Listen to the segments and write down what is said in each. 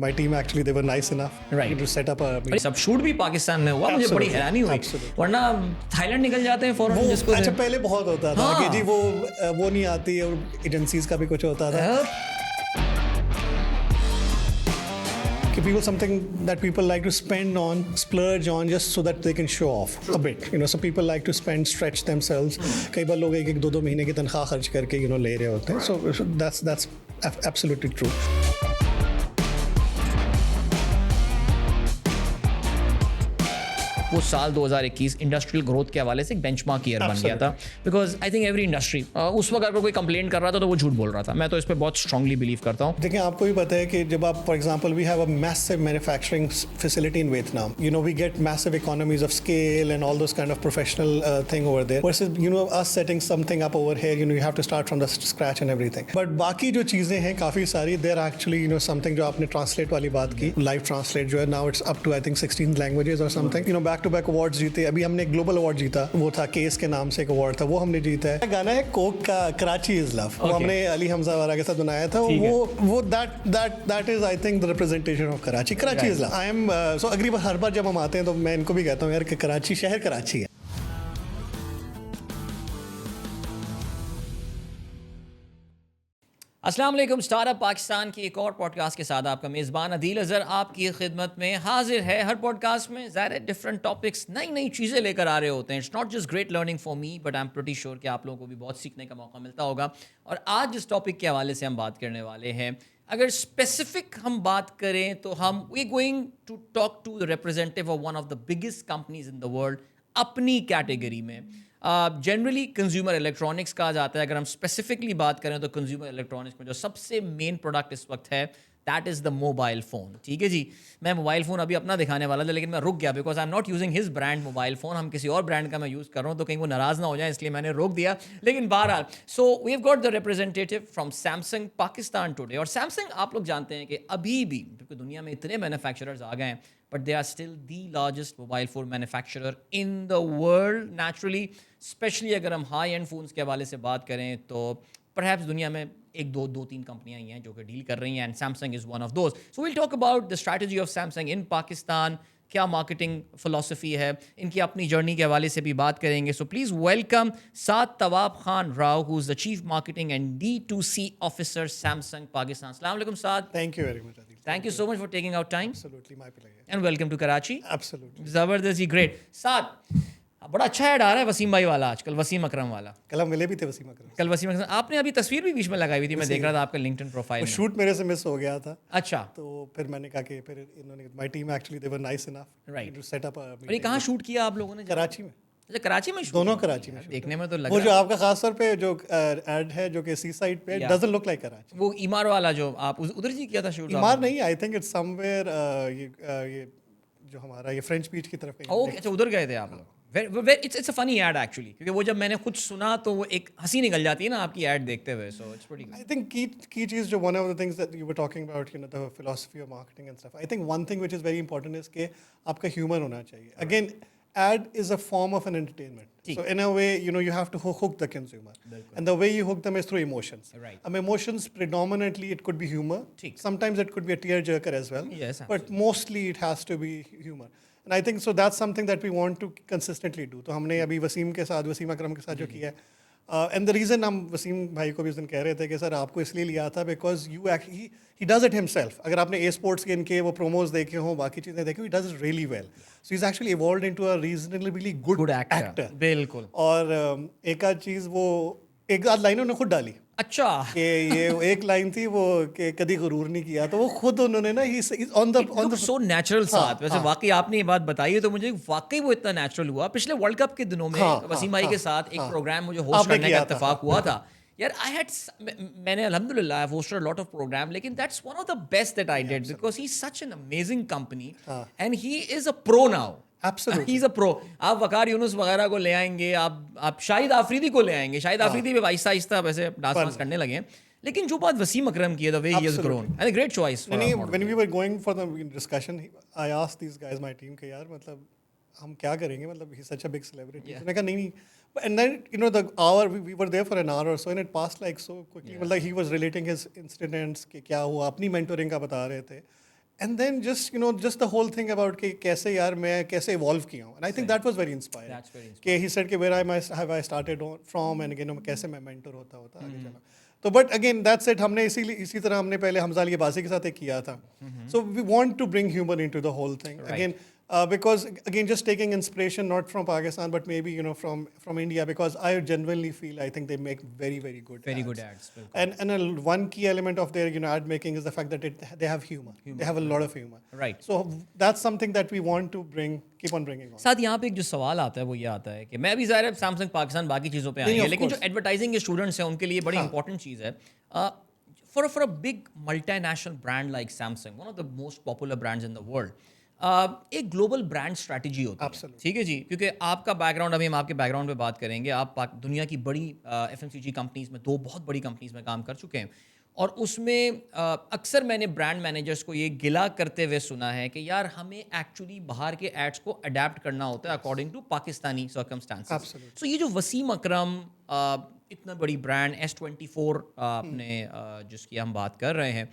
my team actually they were nice enough Right. to set up a अरे सब shoot भी पाकिस्तान में हुआ, मुझे बड़ी Absolutely, हैरानी हुई, absolutely. वरना थाईलैंड निकल जाते हैं फौरन वो जिसको अच्छा पहले बहुत होता था हाँ. कि जी वो नहीं आती और एजेंसीज का भी कुछ होता था कि people something that people like to spend on, splurge on just so that they can show off a bit. So people like to spend, stretch themselves. कई बार लोग एक 2 महीने की तनख्वाह खर्च करके ले रहे होते हैं. So that's absolutely true. वो साल 2021 इंडस्ट्रियल ग्रोथ के हवाले से एक बेंचमार्क ईयर बन गया था, because I think every industry उस वक्त अगर कोई कंप्लेंट कर रहा था तो वो झूठ बोल रहा था. मैं तो इस पर बहुत स्ट्रांगली बिलीव करता हूँ. देखिए आपको भी पता है कि जब आप for example we have a massive manufacturing facility in Vietnam, we get massive economies of scale and all those kind of professional thing over there versus us setting something up over here, you have to start from the scratch and everything. But बाकी जो चीजें हैं काफी सारी, they're actually something जो आपने translate वाली बात की, लाइव ट्रांसलेट जो है now it's up to I think 16 languages or something. Back to back awards जीते. अभी हमने ग्लोबल अवार्ड जीता, वो था केस के नाम से एक अवार्ड था, वो हमने जीता है. गाना है कोक का कराची इज लव, वो हमने अली हमजा वाला के साथ बनाया था. वो that is I think the representation of Karachi is love. I am so अगली बार हर बार जब हम आते हैं तो मैं इनको भी कहता हूँ यार कि कराची शहर कराची है. अस्सलाम वालेकुम. स्टार्टअप पाकिस्तान की एक और पॉडकास्ट के साथ आपका मेज़बान अदील अज़हर आपकी खिदमत में हाजिर है. हर पॉडकास्ट में ज़ाहिर डिफरेंट टॉपिक्स, नई नई चीज़ें लेकर आ रहे होते हैं. It's not just great learning for me, but I am pretty sure कि आप लोगों को भी बहुत सीखने का मौका मिलता होगा. और आज जिस टॉपिक के हवाले से हम बात करने वाले हैं, अगर स्पेसिफिक हम बात करें तो हम we going to talk to the representative of one of the biggest companies in the world अपनी कैटेगरी में. जनरली कंज्यूमर इलेक्ट्रॉनिक्स कहा जाता है. अगर हम स्पेसिफिकली बात करें तो कंज्यूमर इलेक्ट्रॉनिक्स में जो सबसे मेन प्रोडक्ट इस वक्त है that is the mobile phone. ठीक है जी, मैं मोबाइल फ़ोन अभी अपना दिखाने वाला था लेकिन मैं रुक गया because I am not using his brand mobile phone. हम किसी और ब्रांड का मैं यूज़ कर रहा हूँ तो कहीं वो नाराज़ ना हो जाए, इसलिए मैंने रोक दिया. लेकिन बहरहाल, so we have got the representative from Samsung Pakistan today. और सैमसंग आप लोग जानते हैं कि अभी भी क्योंकि दुनिया में इतने मैन्युफैक्चरर्स आ गए हैं, but they are still the largest mobile phone manufacturer in the world naturally. Specially अगर हम हाई एंड फ़ोन्स के हवाले से बात करें तो परहैप्स दुनिया में एक दो तीन कंपनियां ही हैं जो कि डील कर रही हैं, and Samsung is one of those. So will talk about the strategy of Samsung in Pakistan, क्या मार्केटिंग फ़िलासफ़ी है, इनकी अपनी जर्नी के हवाले से भी बात करेंगे. So please welcome Saad तवाब Khan Rao, who is the chief marketing and D2C officer Samsung Pakistan. अस्सलाम वालेकुम साद. Thank you very much Adil. Thank you so much for taking out time. Absolutely my pleasure. And welcome to Karachi. Absolutely. ज़बरदस्त जी, great. साथ बड़ा अच्छा add आ रहा है वसीम भाई वाला आजकल, वसीम अकरम वाला. कल हम मिले भी थे वसीम अकरम. कल वसीम अकरम आपने अभी तस्वीर भी बीच में लगाई हुई थी, मैं देख रहा था आपका लिंक्डइन प्रोफाइल में. शूट मेरे से मिस हो गया था. अच्छा, तो फिर मैंने कहा कि फिर इन्होंने my team actually they were nice enough Right. To set up और ये कहाँ शूट किया आप लोगों ने? कराची में. अच्छा, कराची में shoot दोनों किया? कराची में shoot देखने में तो लग वो जो रहा आपका खास तौर पे जो एड है जो कि सी साइड पे Yeah. Doesn't look like Karachi. वो इमार वाला जो आप उधर जी किया था शूट? इमार नहीं, आई थिंक इट्स समवेयर ये जो हमारा ये फ्रेंच बीच की तरफ कहीं. ओके, अच्छा उधर गए थे आप लोग. It's a funny add actually, क्योंकि वो जब मैंने खुद सुना तो वो एक हंसी निकल जाती है ना आपकी ऐड देखते हुए. So it's pretty. I think key चीज़ जो one of the things that you were talking about, the philosophy of marketing and stuff. I think one thing which is very important is कि आपका humor होना चाहिए. Again, ad is a form of an entertainment. ठीक. So in a way, you have to hook the consumer. And the way you hook them is through emotions. Right. Emotions predominantly it could be humor. ठीक. Sometimes it could be a tearjerker as well. Yes, but mostly it has to be humor. And I think so that's something that we want to consistently do. तो हमने अभी वसीम अकरम के साथ जो किया है. And the reason हम वसीम भाई को भी उस दिन कह रहे थे कि सर आपको इसलिए लिया था because he does it himself. अगर आपने A Sports के इनके वो प्रोमोज देखे हों, बाकी चीज़ें देखे, he does it really well. So he's actually evolved into a reasonably good actor. बिल्कुल. और एक आध चीज़ वो एक आध लाइन उन्होंने खुद डाली. अच्छा, कि ये एक लाइन थी वो कि कभी गुरूर नहीं किया, तो वो खुद उन्होंने ना ऑन द सो नेचुरल साथ. वैसे वाकई आपने ये बात बताई है तो मुझे वाकई वो इतना नेचुरल हुआ. पिछले वर्ल्ड कप के दिनों में वसीम भाई के साथ एक प्रोग्राम मुझे होस्ट करने का इत्तेफाक हुआ था. यार मैंने अल्हम्दुलिल्लाह I hosted a lot of program, लेकिन that's one of the best that I did because he is such an amazing company and he is a pro now. Absolutely. He's a pro. आप वकार यूनुस वगैरह को ले आएंगे, आप शाहिद आफरीदी को ले आएंगे. शाहिद आफरीदी भी आहिस्ता आहिस्ता वैसे डांस वांस करने लगे हैं, लेकिन जो बात वसीम अकरम की है, the way he has grown, and a great choice. When we were going for the discussion, I asked these guys, my team, कि यार मतलब हम क्या करेंगे, मतलब he's such a big celebrity. मैंने कहा नहीं. And then the hour we were there for an hour or so, and it passed like so quickly. Like he was relating his incidents कि क्या हुआ, अपनी mentoring का बता रहे थे. and then just the whole thing about कि कैसे यार मैं कैसे evolve किया हूँ, and I think that was very inspiring. That's very कि he said कि where have I started from, and again कैसे मैं mentor होता आगे चला. तो but again that's it, हमने इसी तरह हमने पहले हमजा अली अब्बासी के साथ एक किया था. So we want to bring humor into the whole thing. Right. Again, because again just taking inspiration not from Pakistan but maybe from India, because I genuinely feel I think they make very very good ads. And one key element of their ad making is the fact that they have humor. They have a lot of humor. Right. So that's something that we want to keep on bringing on. साथ यहाँ पे एक जो सवाल आता है वो ये आता है कि मैं भी ज़ाहिर है सैमसंग पाकिस्तान बाकी चीज़ों पे आएंगे, लेकिन जो एडवर्टाइजिंग के स्टूडेंट्स हैं उनके लिए बड़ी इंपॉर्टेंट चीज़ है. For a big multinational brand like Samsung, one of the most popular brands in the world, एक ग्लोबल ब्रांड स्ट्रैटेजी होती है. ठीक है जी, क्योंकि आपका बैकग्राउंड, अभी हम आपके बैकग्राउंड पे बात करेंगे. आप दुनिया की बड़ी FMCG कंपनीज में, 2 बहुत बड़ी कंपनीज में काम कर चुके हैं, और उसमें अक्सर मैंने ब्रांड मैनेजर्स को ये गिला करते हुए सुना है कि यार हमें एक्चुअली बाहर के एड्स को अडेप्ट करना होता है अकॉर्डिंग टू पाकिस्तानी सर्कमस्टांसेस. सो ये जो वसीम अकरम इतना बड़ी ब्रांड S24 आपने जिसकी हम बात कर रहे हैं,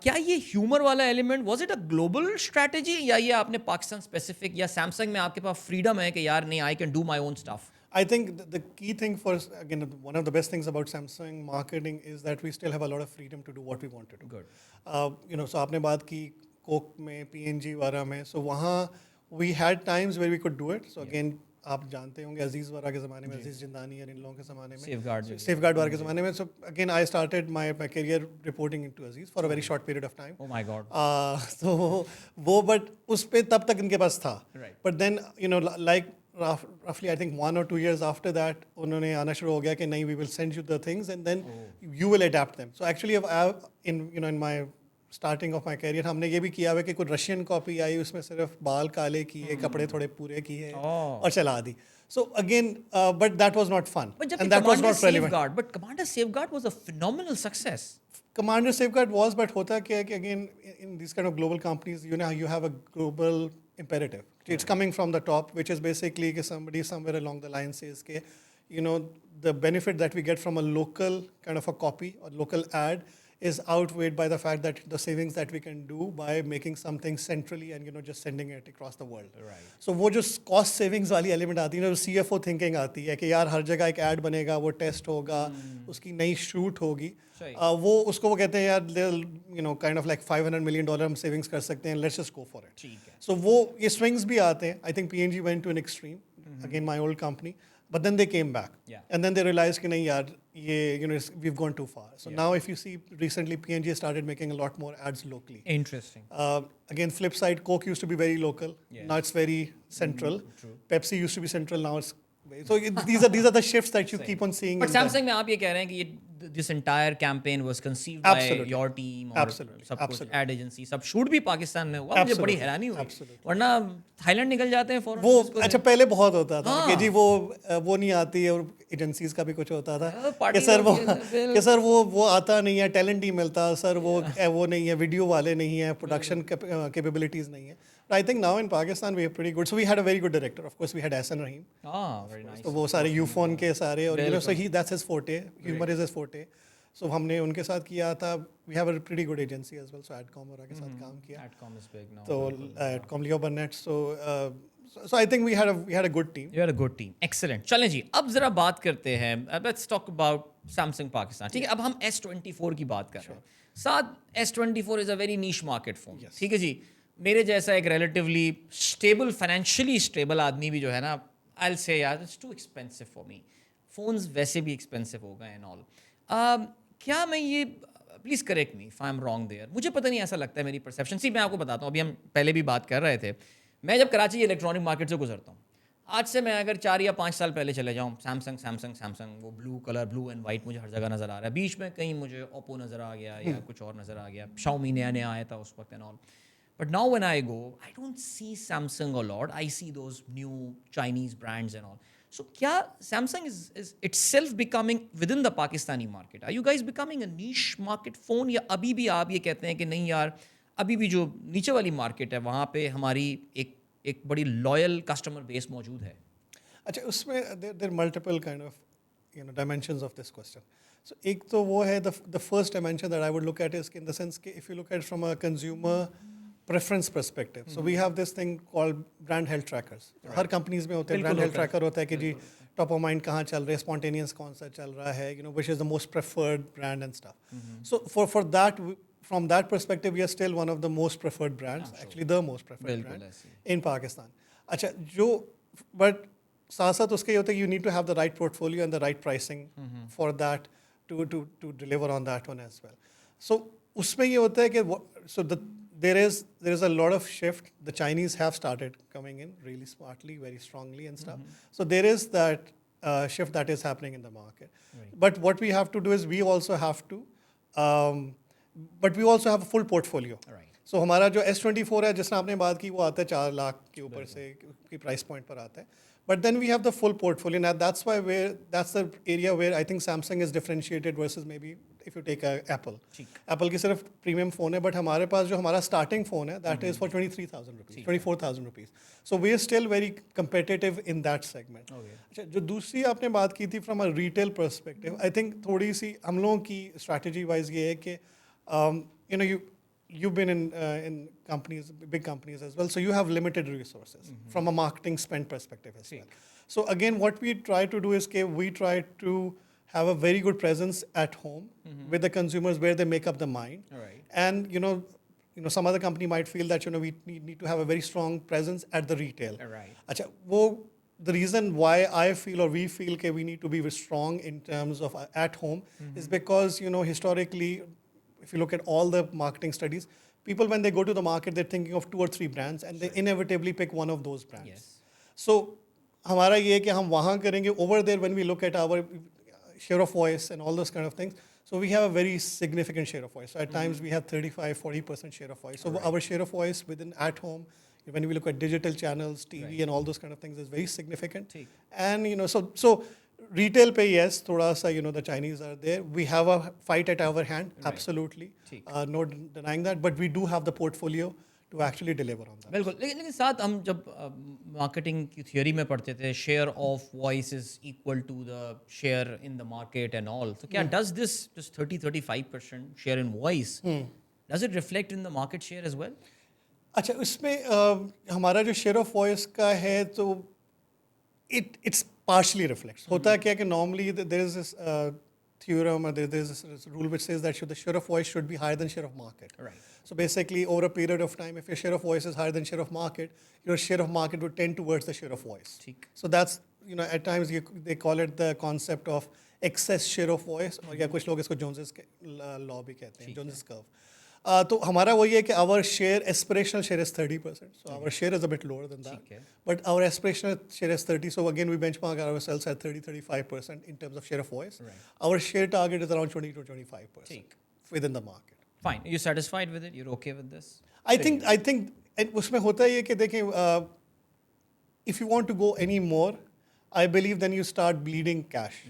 क्या ये ह्यूमर वाला element was it a global strategy, या ये आपने पाकिस्तान स्पेसिफिक, या सैमसंग में आपके पास फ्रीडम है कि यार नहीं, I can do my own stuff? I think the key thing again, one of the best things about Samsung marketing is that we still have a lot of freedom to do what we want to do. Good. So आपने बात की Coke में, PNG वारा में, so वहाँ we had times where we could do it. So again, आप जानते होंगे अजीज़ वारा के ज़माने में, अजीज़ जिंदानी और इन लोगों के ज़माने में, सेफगार्ड वारा के ज़माने में. So again, I started my career reporting into Aziz for a very short period of time. Oh my God. So वो but उस पे तब तक इनके पास था. Right. But then like roughly I think 1 or 2 years after that उन्होंने आना शुरू हो गया कि नहीं, we will send you the things and then you will adapt them. So actually in my starting of my career हमने ये भी किया हुआ कि कोई रशियन कॉपी आई, उसमें सिर्फ बाल काले किए, कपड़े थोड़े पूरे किए और चला दी. So again, but that was not fun, and that was not relevant. But Commander Safeguard was a phenomenal success. Commander Safeguard was, but होता क्या है कि again in these kind of global companies, you have a global imperative. It's coming from the top, which is basically कि somebody somewhere along the line says कि the benefit that we get from a local kind of a copy or local ad is outweighed by the fact that the savings that we can do by making something centrally and just sending it across the world. Right. So वो जो cost savings वाली element आती है ना, CFO thinking आती है कि यार हर जगह एक ad बनेगा, वो test होगा, उसकी नई shoot होगी, वो उसको वो कहते हैं यार kind of like $500 million हम savings कर सकते हैं, let's just go for it. ठीक है. So वो ये swings भी आते हैं. I think PNG went to an extreme, again my old company, but then they came back. Yeah. And then they realized कि नहीं यार ये we've gone too far. So now if you see recently PNG started making a lot more ads locally. Interesting. Again, flip side, Coke used to be very local. Yeah. Now it's very central. True. Pepsi used to be central. Now it's so these are the shifts that you keep on seeing. But Samsung में आप ये कह रहे हैं कि this entire campaign was conceived by your team और सब कुछ ad agency, सब shoot भी पाकिस्तान में हुआ. मुझे बड़ी हैरानी हुई. वरना थाईलैंड निकल जाते हैं फौरन. वो अच्छा पहले बहुत होता था कि जी वो नहीं आती है, और एजेंसीज का भी कुछ होता था कि सर वो आता नहीं है, टैलेंट नहीं मिलता सर, वो नहीं है, वीडियो वाले नहीं है, प्रोडक्शन कैपेबिलिटीज नहीं है. I think now in Pakistan we are pretty good. So we had a very good director. Of course, we had Ahsan Rahim. Very nice. So वो सारे यूफोन के सारे और so that's his forte. Humor is his forte. So हमने उनके साथ किया था. We have a pretty good agency as well. So Adcom और के साथ काम किया. Adcom is big now. So Adcom, Leo Burnett. So I think we had a good team. You had a good team. Excellent. चलें जी, अब जरा बात करते हैं. Let's talk about Samsung Pakistan. ठीक है, अब हम S24 की बात कर रहे हैं. साथ S24 is a very niche market phone. ठीक है जी. मेरे जैसा एक relatively stable, financially stable आदमी भी जो है ना, I'll say यार it's too expensive for me. Phones वैसे भी expensive हो गए and all. क्या मैं ये, please correct me if I'm wrong there. मुझे पता नहीं, ऐसा लगता है मेरी perception. मैं आपको बताता हूँ, अभी हम पहले भी बात कर रहे थे. मैं जब कराची इलेक्ट्रॉनिक मार्केट से गुजरता हूँ, आज से मैं अगर 4 या 5 साल पहले चले जाऊँ, सैमसंग वो blue colour, blue and white मुझे हर जगह नज़र आ रहा है. बीच में कहीं मुझे ओप्पो नज़र आ गया या कुछ और नज़र आ गया, Xiaomi नया आया था उस वक्त and all. But now when I go, I don't see Samsung a lot. I see those new Chinese brands and all. So क्या Samsung is itself becoming within the Pakistani market? Are you guys becoming a niche market phone, या अभी भी आप ये कहते हैं कि नहीं यार, अभी भी जो नीचे वाली मार्केट है वहाँ पे हमारी एक बड़ी लॉयल कस्टमर बेस मौजूद है? अच्छा, उसमें there are multiple kind of dimensions of this question. So एक तो वो है the first dimension that I would look at is in the sense कि if you look at it from a consumer preference perspective. So we have this thing called brand health trackers. Her companies में होते हैं brand health tracker होता है कि जी top of mind कहाँ चल रहा है, spontaneous कौन सा चल रहा है, which is the most preferred brand and stuff. So for that, from that perspective, we are still one of the most preferred brands, actually the most preferred brand in Pakistan. अच्छा but साथ साथ उसके ये होता है you need to have the right portfolio and the right pricing for that to deliver on that one as well. So उसमें ये होता है कि there is a lot of shift. The Chinese have started coming in really smartly, very strongly and stuff. So there is that shift that is happening in the market. Right. But what we have to do is we also have to, but we also have a full portfolio. Right. So हमारा जो S24 है जिसने आपने बात की वो आता है 4 लाख के ऊपर से की प्राइस पॉइंट पर आता है. But then we have the full portfolio. Now that's the area where I think Samsung is differentiated versus maybe if you take Apple. Apple की सिर्फ premium phone है, but हमारे पास जो हमारा starting phone है, that is for 23,000 rupees, 24,000 rupees. So we are still very competitive in that segment. अच्छा, जो दूसरी आपने बात की थी from a retail perspective, I think थोड़ी सी हम लोगों की strategy wise ये है कि you've been in companies, big companies as well, so you have limited resources from a marketing spend perspective as well. So again, what we try to do is we try to have a very good presence at home with the consumers where they make up the mind. Right. And some other company might feel that we need to have a very strong presence at the retail. Right. Achha, the reason why I feel or we feel that we need to be strong in terms of at home is because historically, if you look at all the marketing studies, people when they go to the market, they're thinking of 2 or 3 brands and they inevitably pick one of those brands. Yes. So हमारा ये है कि हम वहाँ करेंगे over there when we look at our share of voice and all those kind of things. So we have a very significant share of voice. So at times we have 35-40% share of voice. So our share of voice within at home, when we look at digital channels, TV and all those kind of things is very significant. And so retail pay, yes, thoda sa, the Chinese are there. We have a fight at our hand, absolutely. No denying that, but we do have the portfolio to actually deliver on that. बिल्कुल, लेकिन साथ हम जब marketing की theory में पढ़ते थे, share of voice is equal to the share in the market and all, तो क्या does this 30-35% share in voice, does it reflect in the market share as well? अच्छा, उसमें हमारा जो शेयर ऑफ वॉइस का है तो it's partially reflects. होता है क्या कि normally there is this theorem or there is this rule which says that the share of voice should be higher than share of market. Right. So basically, over a period of time, if your share of voice is higher than share of market, your share of market would tend towards the share of voice. So that's at times they call it the concept of excess share of voice, और या कुछ लोग इसको Jones's law भी कहते हैं, Jones's curve. तो हमारा वही है कि our share, aspirational share is 30%. So our share is a bit lower than that. But our aspirational share is 30. So again, we benchmark ourselves at 30-35% in terms of share of voice. Right. Our share target is around 20-25% within the market. Fine. Are you satisfied with it? You're okay with this? I think उसमें होता है कि देखें, if you want to go any more, I believe then you start bleeding cash.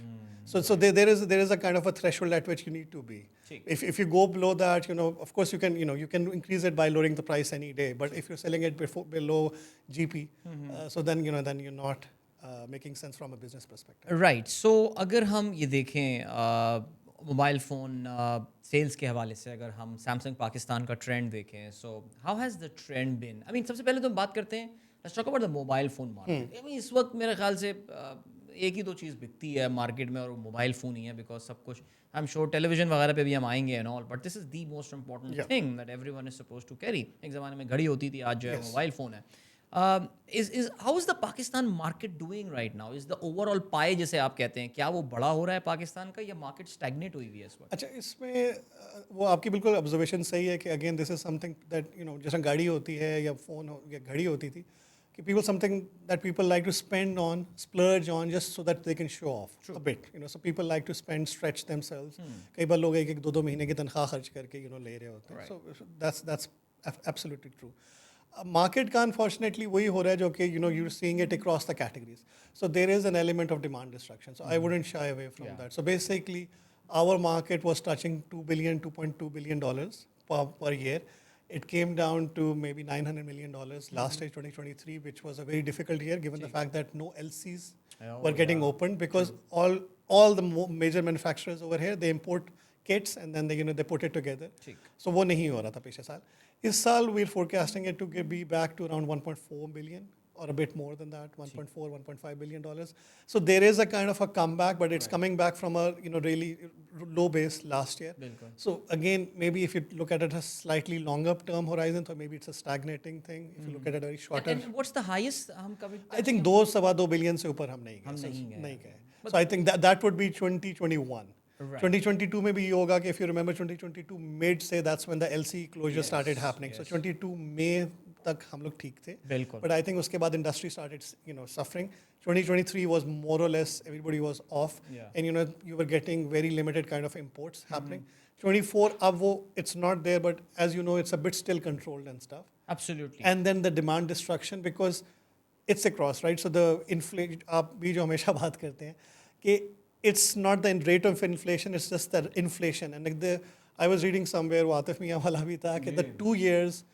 So there is a kind of a threshold at which you need to be. If you go below that, of course you can increase it by lowering the price any day. But if you're selling it below GP, so then then you're not making sense from a business perspective. Right. So अगर हम ये देखें mobile phone sales के हवाले से, अगर हम Samsung Pakistan का ट्रेंड देखें, so how has the trend been? I mean, सबसे पहले तो हम बात करते हैं, let's talk about the mobile phone market. I mean, इस वक्त मेरे ख्याल से एक ही 2 चीज़ बिकती है मार्केट में और वो मोबाइल फ़ोन ही है, बिकॉज सब कुछ आई एम श्योर टेलीविजन वगैरह पे भी हम आएंगे and all, but this is the most important thing that everyone is suppose to carry. एक ज़माने में घड़ी होती थी, आज जो है मोबाइल फ़ोन है. How is the Pakistan market doing right now? Is the overall pie जिसे आप कहते हैं, क्या वो बड़ा हो रहा है पाकिस्तान का, या मार्केट स्टैग्नेट हुई हुई है इस वक्त? अच्छा, इसमें वो आपकी बिल्कुल ऑब्जर्वेशन सही है कि again this is something that जैसे गाड़ी होती है या फ़ोन या घड़ी होती थी, something that people like to spend on, splurge on, just so that they can show off a bit. So people like to stretch themselves. कई बार लोग 1-2 महीने की तनख्वाह खर्च करके ले रहे होते हैं. So that's absolutely true. Market का unfortunately वही हो रहा है जो कि you're seeing it across the categories. So there is an element of demand destruction. So I wouldn't shy away from that. So basically, our market was touching $2.2 billion per year. It came down to maybe $900 million last year, 2023, which was a very difficult year given the fact that no LCs were getting opened, because all the major manufacturers over here, they import kits and then they put it together. So वो नहीं हो रहा था पिछले साल. इस साल we're forecasting it to be back to around 1.4 billion or a bit more than that, 1.4, 1.5 billion dollars. So there is a kind of a comeback, but it's coming back from a really low base last year. बिल्कुल. So again, maybe if you look at it a slightly longer term horizon, so maybe it's a stagnating thing. If you look at it a very shorter, And what's the highest हम कभी I think 2.25 billion से ऊपर हम नहीं गए. नहीं गए. So I think that would be 2021. Right. 2022 में भी ये होगा कि if you remember 2022 mid से that's when the LC closure started happening. So 22 May तक हम लोग ठीक थे. बिल्कुल. But I think उसके बाद industry started suffering. 2023 was more or less everybody was off, and you were getting very limited kind of imports happening. 24 अब वो it's not there, but as you know it's a bit still controlled and stuff. Absolutely. And then the demand destruction because it's across, right? So the inflation आप भी जो हमेशा बात करते हैं कि it's not the rate of inflation, it's just the inflation. And like I was reading somewhere वो आतिफ मियां वाला भी था कि the 2 years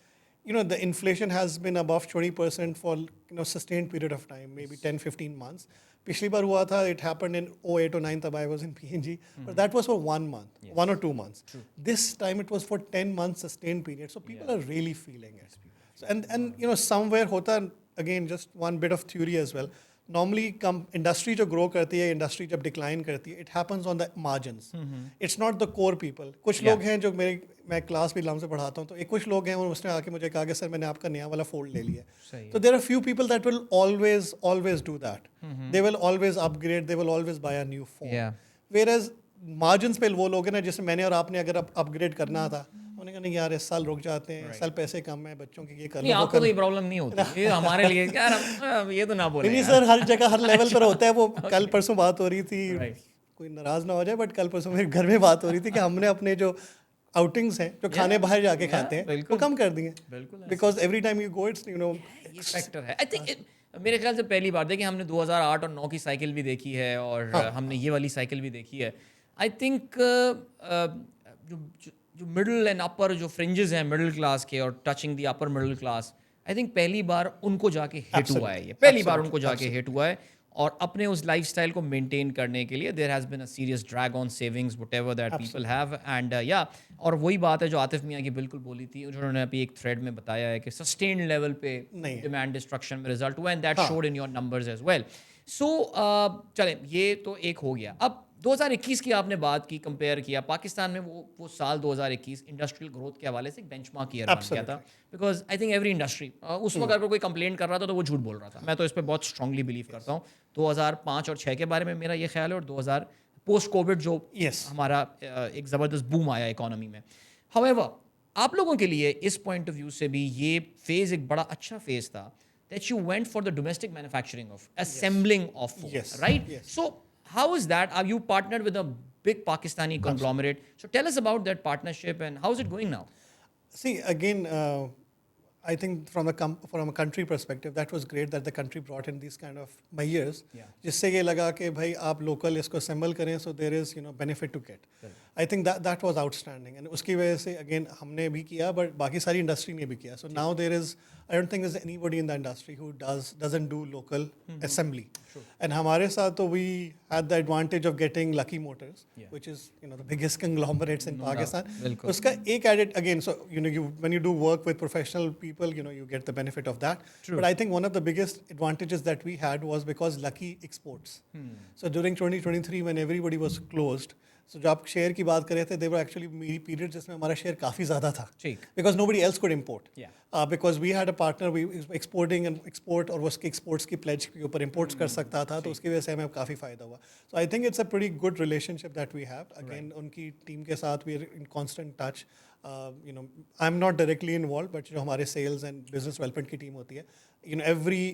the inflation has been above 20% for sustained period of time, maybe 10-15 months. पिछली बार हुआ था, it happened in 08 or 09 तब I was in PNG, but that was for 1 month, 1 or 2 months. True. This time it was for 10 months sustained period, so people are really feeling it. So, and somewhere होता, again just one bit of theory as well. Normally industry जो grow करती है, industry जब decline करती है, it happens on the margins. It's not the core people. कुछ लोग हैं जो मैं क्लास भी लाम से पढ़ाता हूँ, तो एक कुछ लोग हैं और उसने आके मुझे कहा कि सर मैंने आपका नया वाला फोल्ड ले लिया. So there are few people that will always do that. They will always upgrade, they will always buy a new phone. Yeah. Whereas margins पे वो लोग हैं ना, जैसे मैंने और आपने अगर अपग्रेड करना था, उन्होंने कहा नहीं यार इस साल रुक जाते हैं, इस साल पैसे कम है, बच्चों के ये कर लो. नहीं, आपको तो ये प्रॉब्लम नहीं होती. ये हमारे लिए यार ये तो ना बोले. नहीं सर, हर जगह हर लेवल पर होता है वो. कल परसों बात हो रही थी, कोई नाराज ना हो जाए, बट कल परसों मेरे घर में बात हो रही थी कि हमने अपने जो आउटिंग्स हैं, जो खाने बाहर जाके खाते हैं, वो कम कर दिए. Because every time you go it's ये फैक्टर है. आई थिंक मेरे ख्याल से पहली बार देखिए हमने 2008 और 9 की साइकिल भी देखी है और हमने ये वाली साइकिल भी देखी है. आई थिंक जो मिडिल एंड अपर जो फ्रिंजेस हैं मिडिल क्लास के और touching the upper middle class, I think पहली बार उनको जाके हिट हुआ है. ये पहली बार उनको जाके हिट हुआ है और अपने उस लाइफस्टाइल को मेंटेन करने के लिए there has been a serious drag on savings whatever that people have. And और वही बात है जो आतिफ मियां की बिल्कुल बोली थी, उन्होंने अभी एक थ्रेड में बताया है कि सस्टेन्ड लेवल पे डिमांड डिस्ट्रक्शन में रिजल्ट हुआ and that showed in your numbers as well. So चलें, ये तो एक हो गया. अब 2021 की आपने बात की, कंपेयर किया, पाकिस्तान में वो साल 2021 इंडस्ट्रियल ग्रोथ के हवाले से एक बेंचमार्क ईयर बन गया था. Because I think every industry उस वक्त अगर कोई कंप्लेंट कर रहा था तो वो झूठ बोल रहा था. मैं तो इस पर बहुत स्ट्रांगली बिलीव करता हूँ. 2005 और 6 के बारे में मेरा ये ख्याल है, और 2000 पोस्ट कोविड जो हमारा एक ज़बरदस्त बूम आया इकोनॉमी में. हाउएवर आप लोगों के लिए इस पॉइंट ऑफ व्यू से भी ये फेज़ एक बड़ा अच्छा फेज़ था that you went for the domestic manufacturing of assembling of phones, right? So how is that? Are you partnered with a big Pakistani conglomerate? So tell us about that partnership and how is it going now? See, again, I think from a country perspective, that was great that the country brought in these kind of measures. जिससे ये लगा कि भाई आप local इसको assemble करें, so there is benefit to get. I think that was outstanding, and उसकी वजह से again हमने भी किया, but बाकी सारी industry ने भी किया. So now there is, I don't think there's anybody in the industry who doesn't do local assembly. And हमारे साथ तो we had the advantage of getting Lucky Motors, which is the biggest conglomerates in Pakistan. उसका एक added again, so when you do work with professional people, you get the benefit of that. But I think one of the biggest advantages that we had was because Lucky exports. So during 2023 when everybody was closed, so जब आप share की बात कर रहे थे, they were actually period जिसमें हमारा share काफ़ी ज़्यादा था. Because nobody else could import. Because we had a partner, we exporting and export, और वो उसके exports की pledge के ऊपर imports कर सकता था, तो उसकी वजह से हमें काफ़ी फ़ायदा हुआ. So I think it's a pretty good relationship that we have. Again, उनकी टीम के साथ we are in constant touch. I'm not directly involved, but जो हमारे sales and business development की टीम होती है, every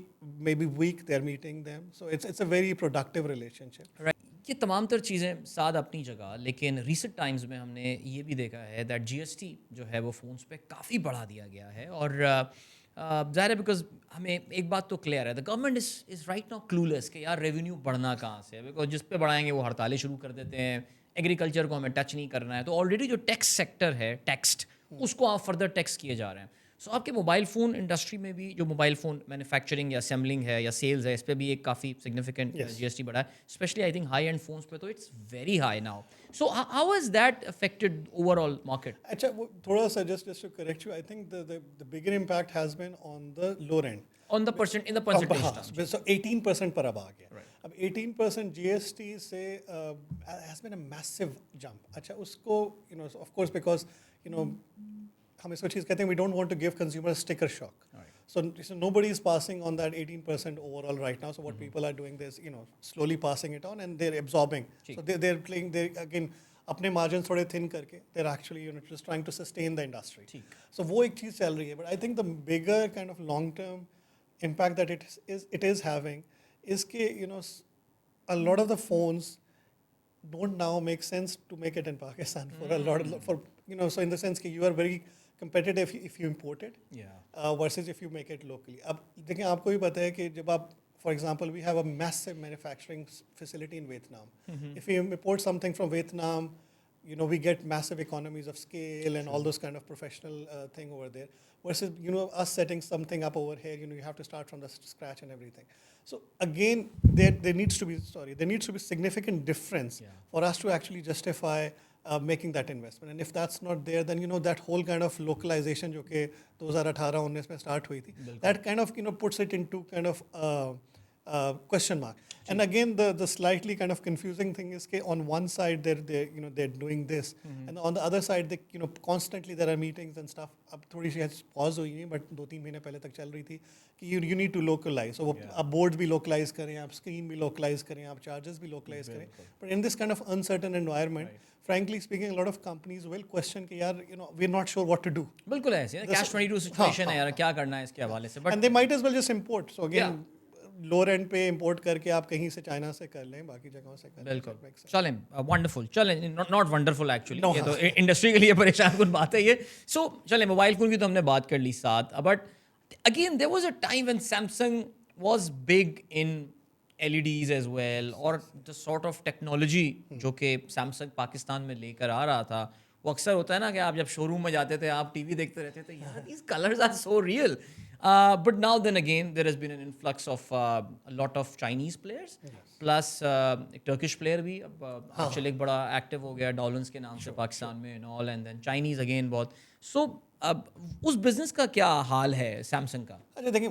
maybe week they're meeting them. So it's a very productive relationship. Right. ये तमाम तर चीज़ें साथ अपनी जगह, लेकिन रिसेंट टाइम्स में हमने ये भी देखा है दैट GST जो है वो फ़ोन्स पे काफ़ी बढ़ा दिया गया है. और ज़ाहिर है बिकॉज हमें एक बात तो क्लियर है, the government is right now clueless कि यार रेवेन्यू बढ़ना कहाँ से है. बिकॉज जिस पे बढ़ाएंगे वो हड़तालें शुरू कर देते हैं, एग्रीकल्चर को हमें टच नहीं करना है, तो ऑलरेडी जो टैक्स सेक्टर है टैक्सड, उसको आप फर्दर टैक्स किए जा रहे हैं. सो आपके मोबाइल फ़ोन इंडस्ट्री में भी जो मोबाइल फ़ोन मैन्युफैक्चरिंग या असेंबलिंग है या सेल्स है, इस पे भी एक काफ़ी सिग्निफिकेंट Yes. जीएसटी बढ़ा है, specially I think high and phones पे तो it's very high now. So how has that affected overall market? अच्छा वो थोड़ा सा just to correct you, I think the bigger impact has been on the lower end. On the percent in the अब percentage हाँ, term. so 18% पर अब आ गया. Right. अब 18% GST से has been a massive jump. अच्छा उसको of course because हम इसको चीज़ कहते हैं, we don't want to give consumers sticker shock. Right. So nobody is passing on that 18% overall right now. So what people are doing is slowly passing it on and they're absorbing. So they're playing they again अपने margins थोड़े thin करके they're actually just trying to sustain the industry. So वो एक चीज़ चल रही है. But I think the bigger kind of long term impact that it is having is कि a lot of the phones don't now make sense to make it in Pakistan for a lot of, for so in the sense that you are very competitive if you import it versus if you make it locally. अब देखिए आपको भी पता है कि जब आप for example we have a massive manufacturing facility in Vietnam. If we import something from Vietnam, we get massive economies of scale and all those kind of professional thing over there versus us setting something up over here, you have to start from the scratch and everything. So again there needs to be significant difference for us to actually justify making that investment. And if that's not there, then that whole kind of localization जो कि 2018-19 में start हुई थी, that kind of puts it into kind of question mark. And again, the slightly kind of confusing thing is that on one side they're doing this, and on the other side they constantly there are meetings and stuff. अब थोड़ी सी pause हुई है, but 2-3 महीने पहले तक चल रही थी कि you need to localize. So आप boards भी localize करें, आप screen भी localize करें, आप charges भी localize करें. But in this kind of uncertain environment, frankly speaking, a lot of companies will question कि यार we're not sure what to do. बिल्कुल ऐसे कैश 22 सिचुएशन है यार, क्या करना है इसके हवाले से. And they might as well just import. So again, lower and पे इंपोर्ट करके आप कहीं से चाइना से कर लें, बाकी जगहों से कर लें. बिल्कुल. चलें, वंडरफुल. चलें, नॉट वंडरफुल एक्चुअली, ये तो इंडस्ट्री के लिए परेशान कुछ बात है ये. सो चलें, मोबाइल फ़ोन की तो हमने बात कर ली साथ, but again there was a time when Samsung was big in LEDs as well, और द सॉर्ट ऑफ टेक्नोलॉजी जो कि सैमसंग पाकिस्तान में लेकर आ रहा था, वो अक्सर होता है ना कि आप जब शोरूम में जाते थे, आप टीवी देखते रहते थे, यार these colors are so real. But now then again, there has been an influx of a lot of Chinese players, plus एक Turkish player भी अब आजकल एक बड़ा एक्टिव हो गया डॉलर्स के नाम से पाकिस्तान में and all, and then Chinese again बहुत. So अब उस बिजनेस का क्या हाल है सैमसंग का? अच्छा देखिए,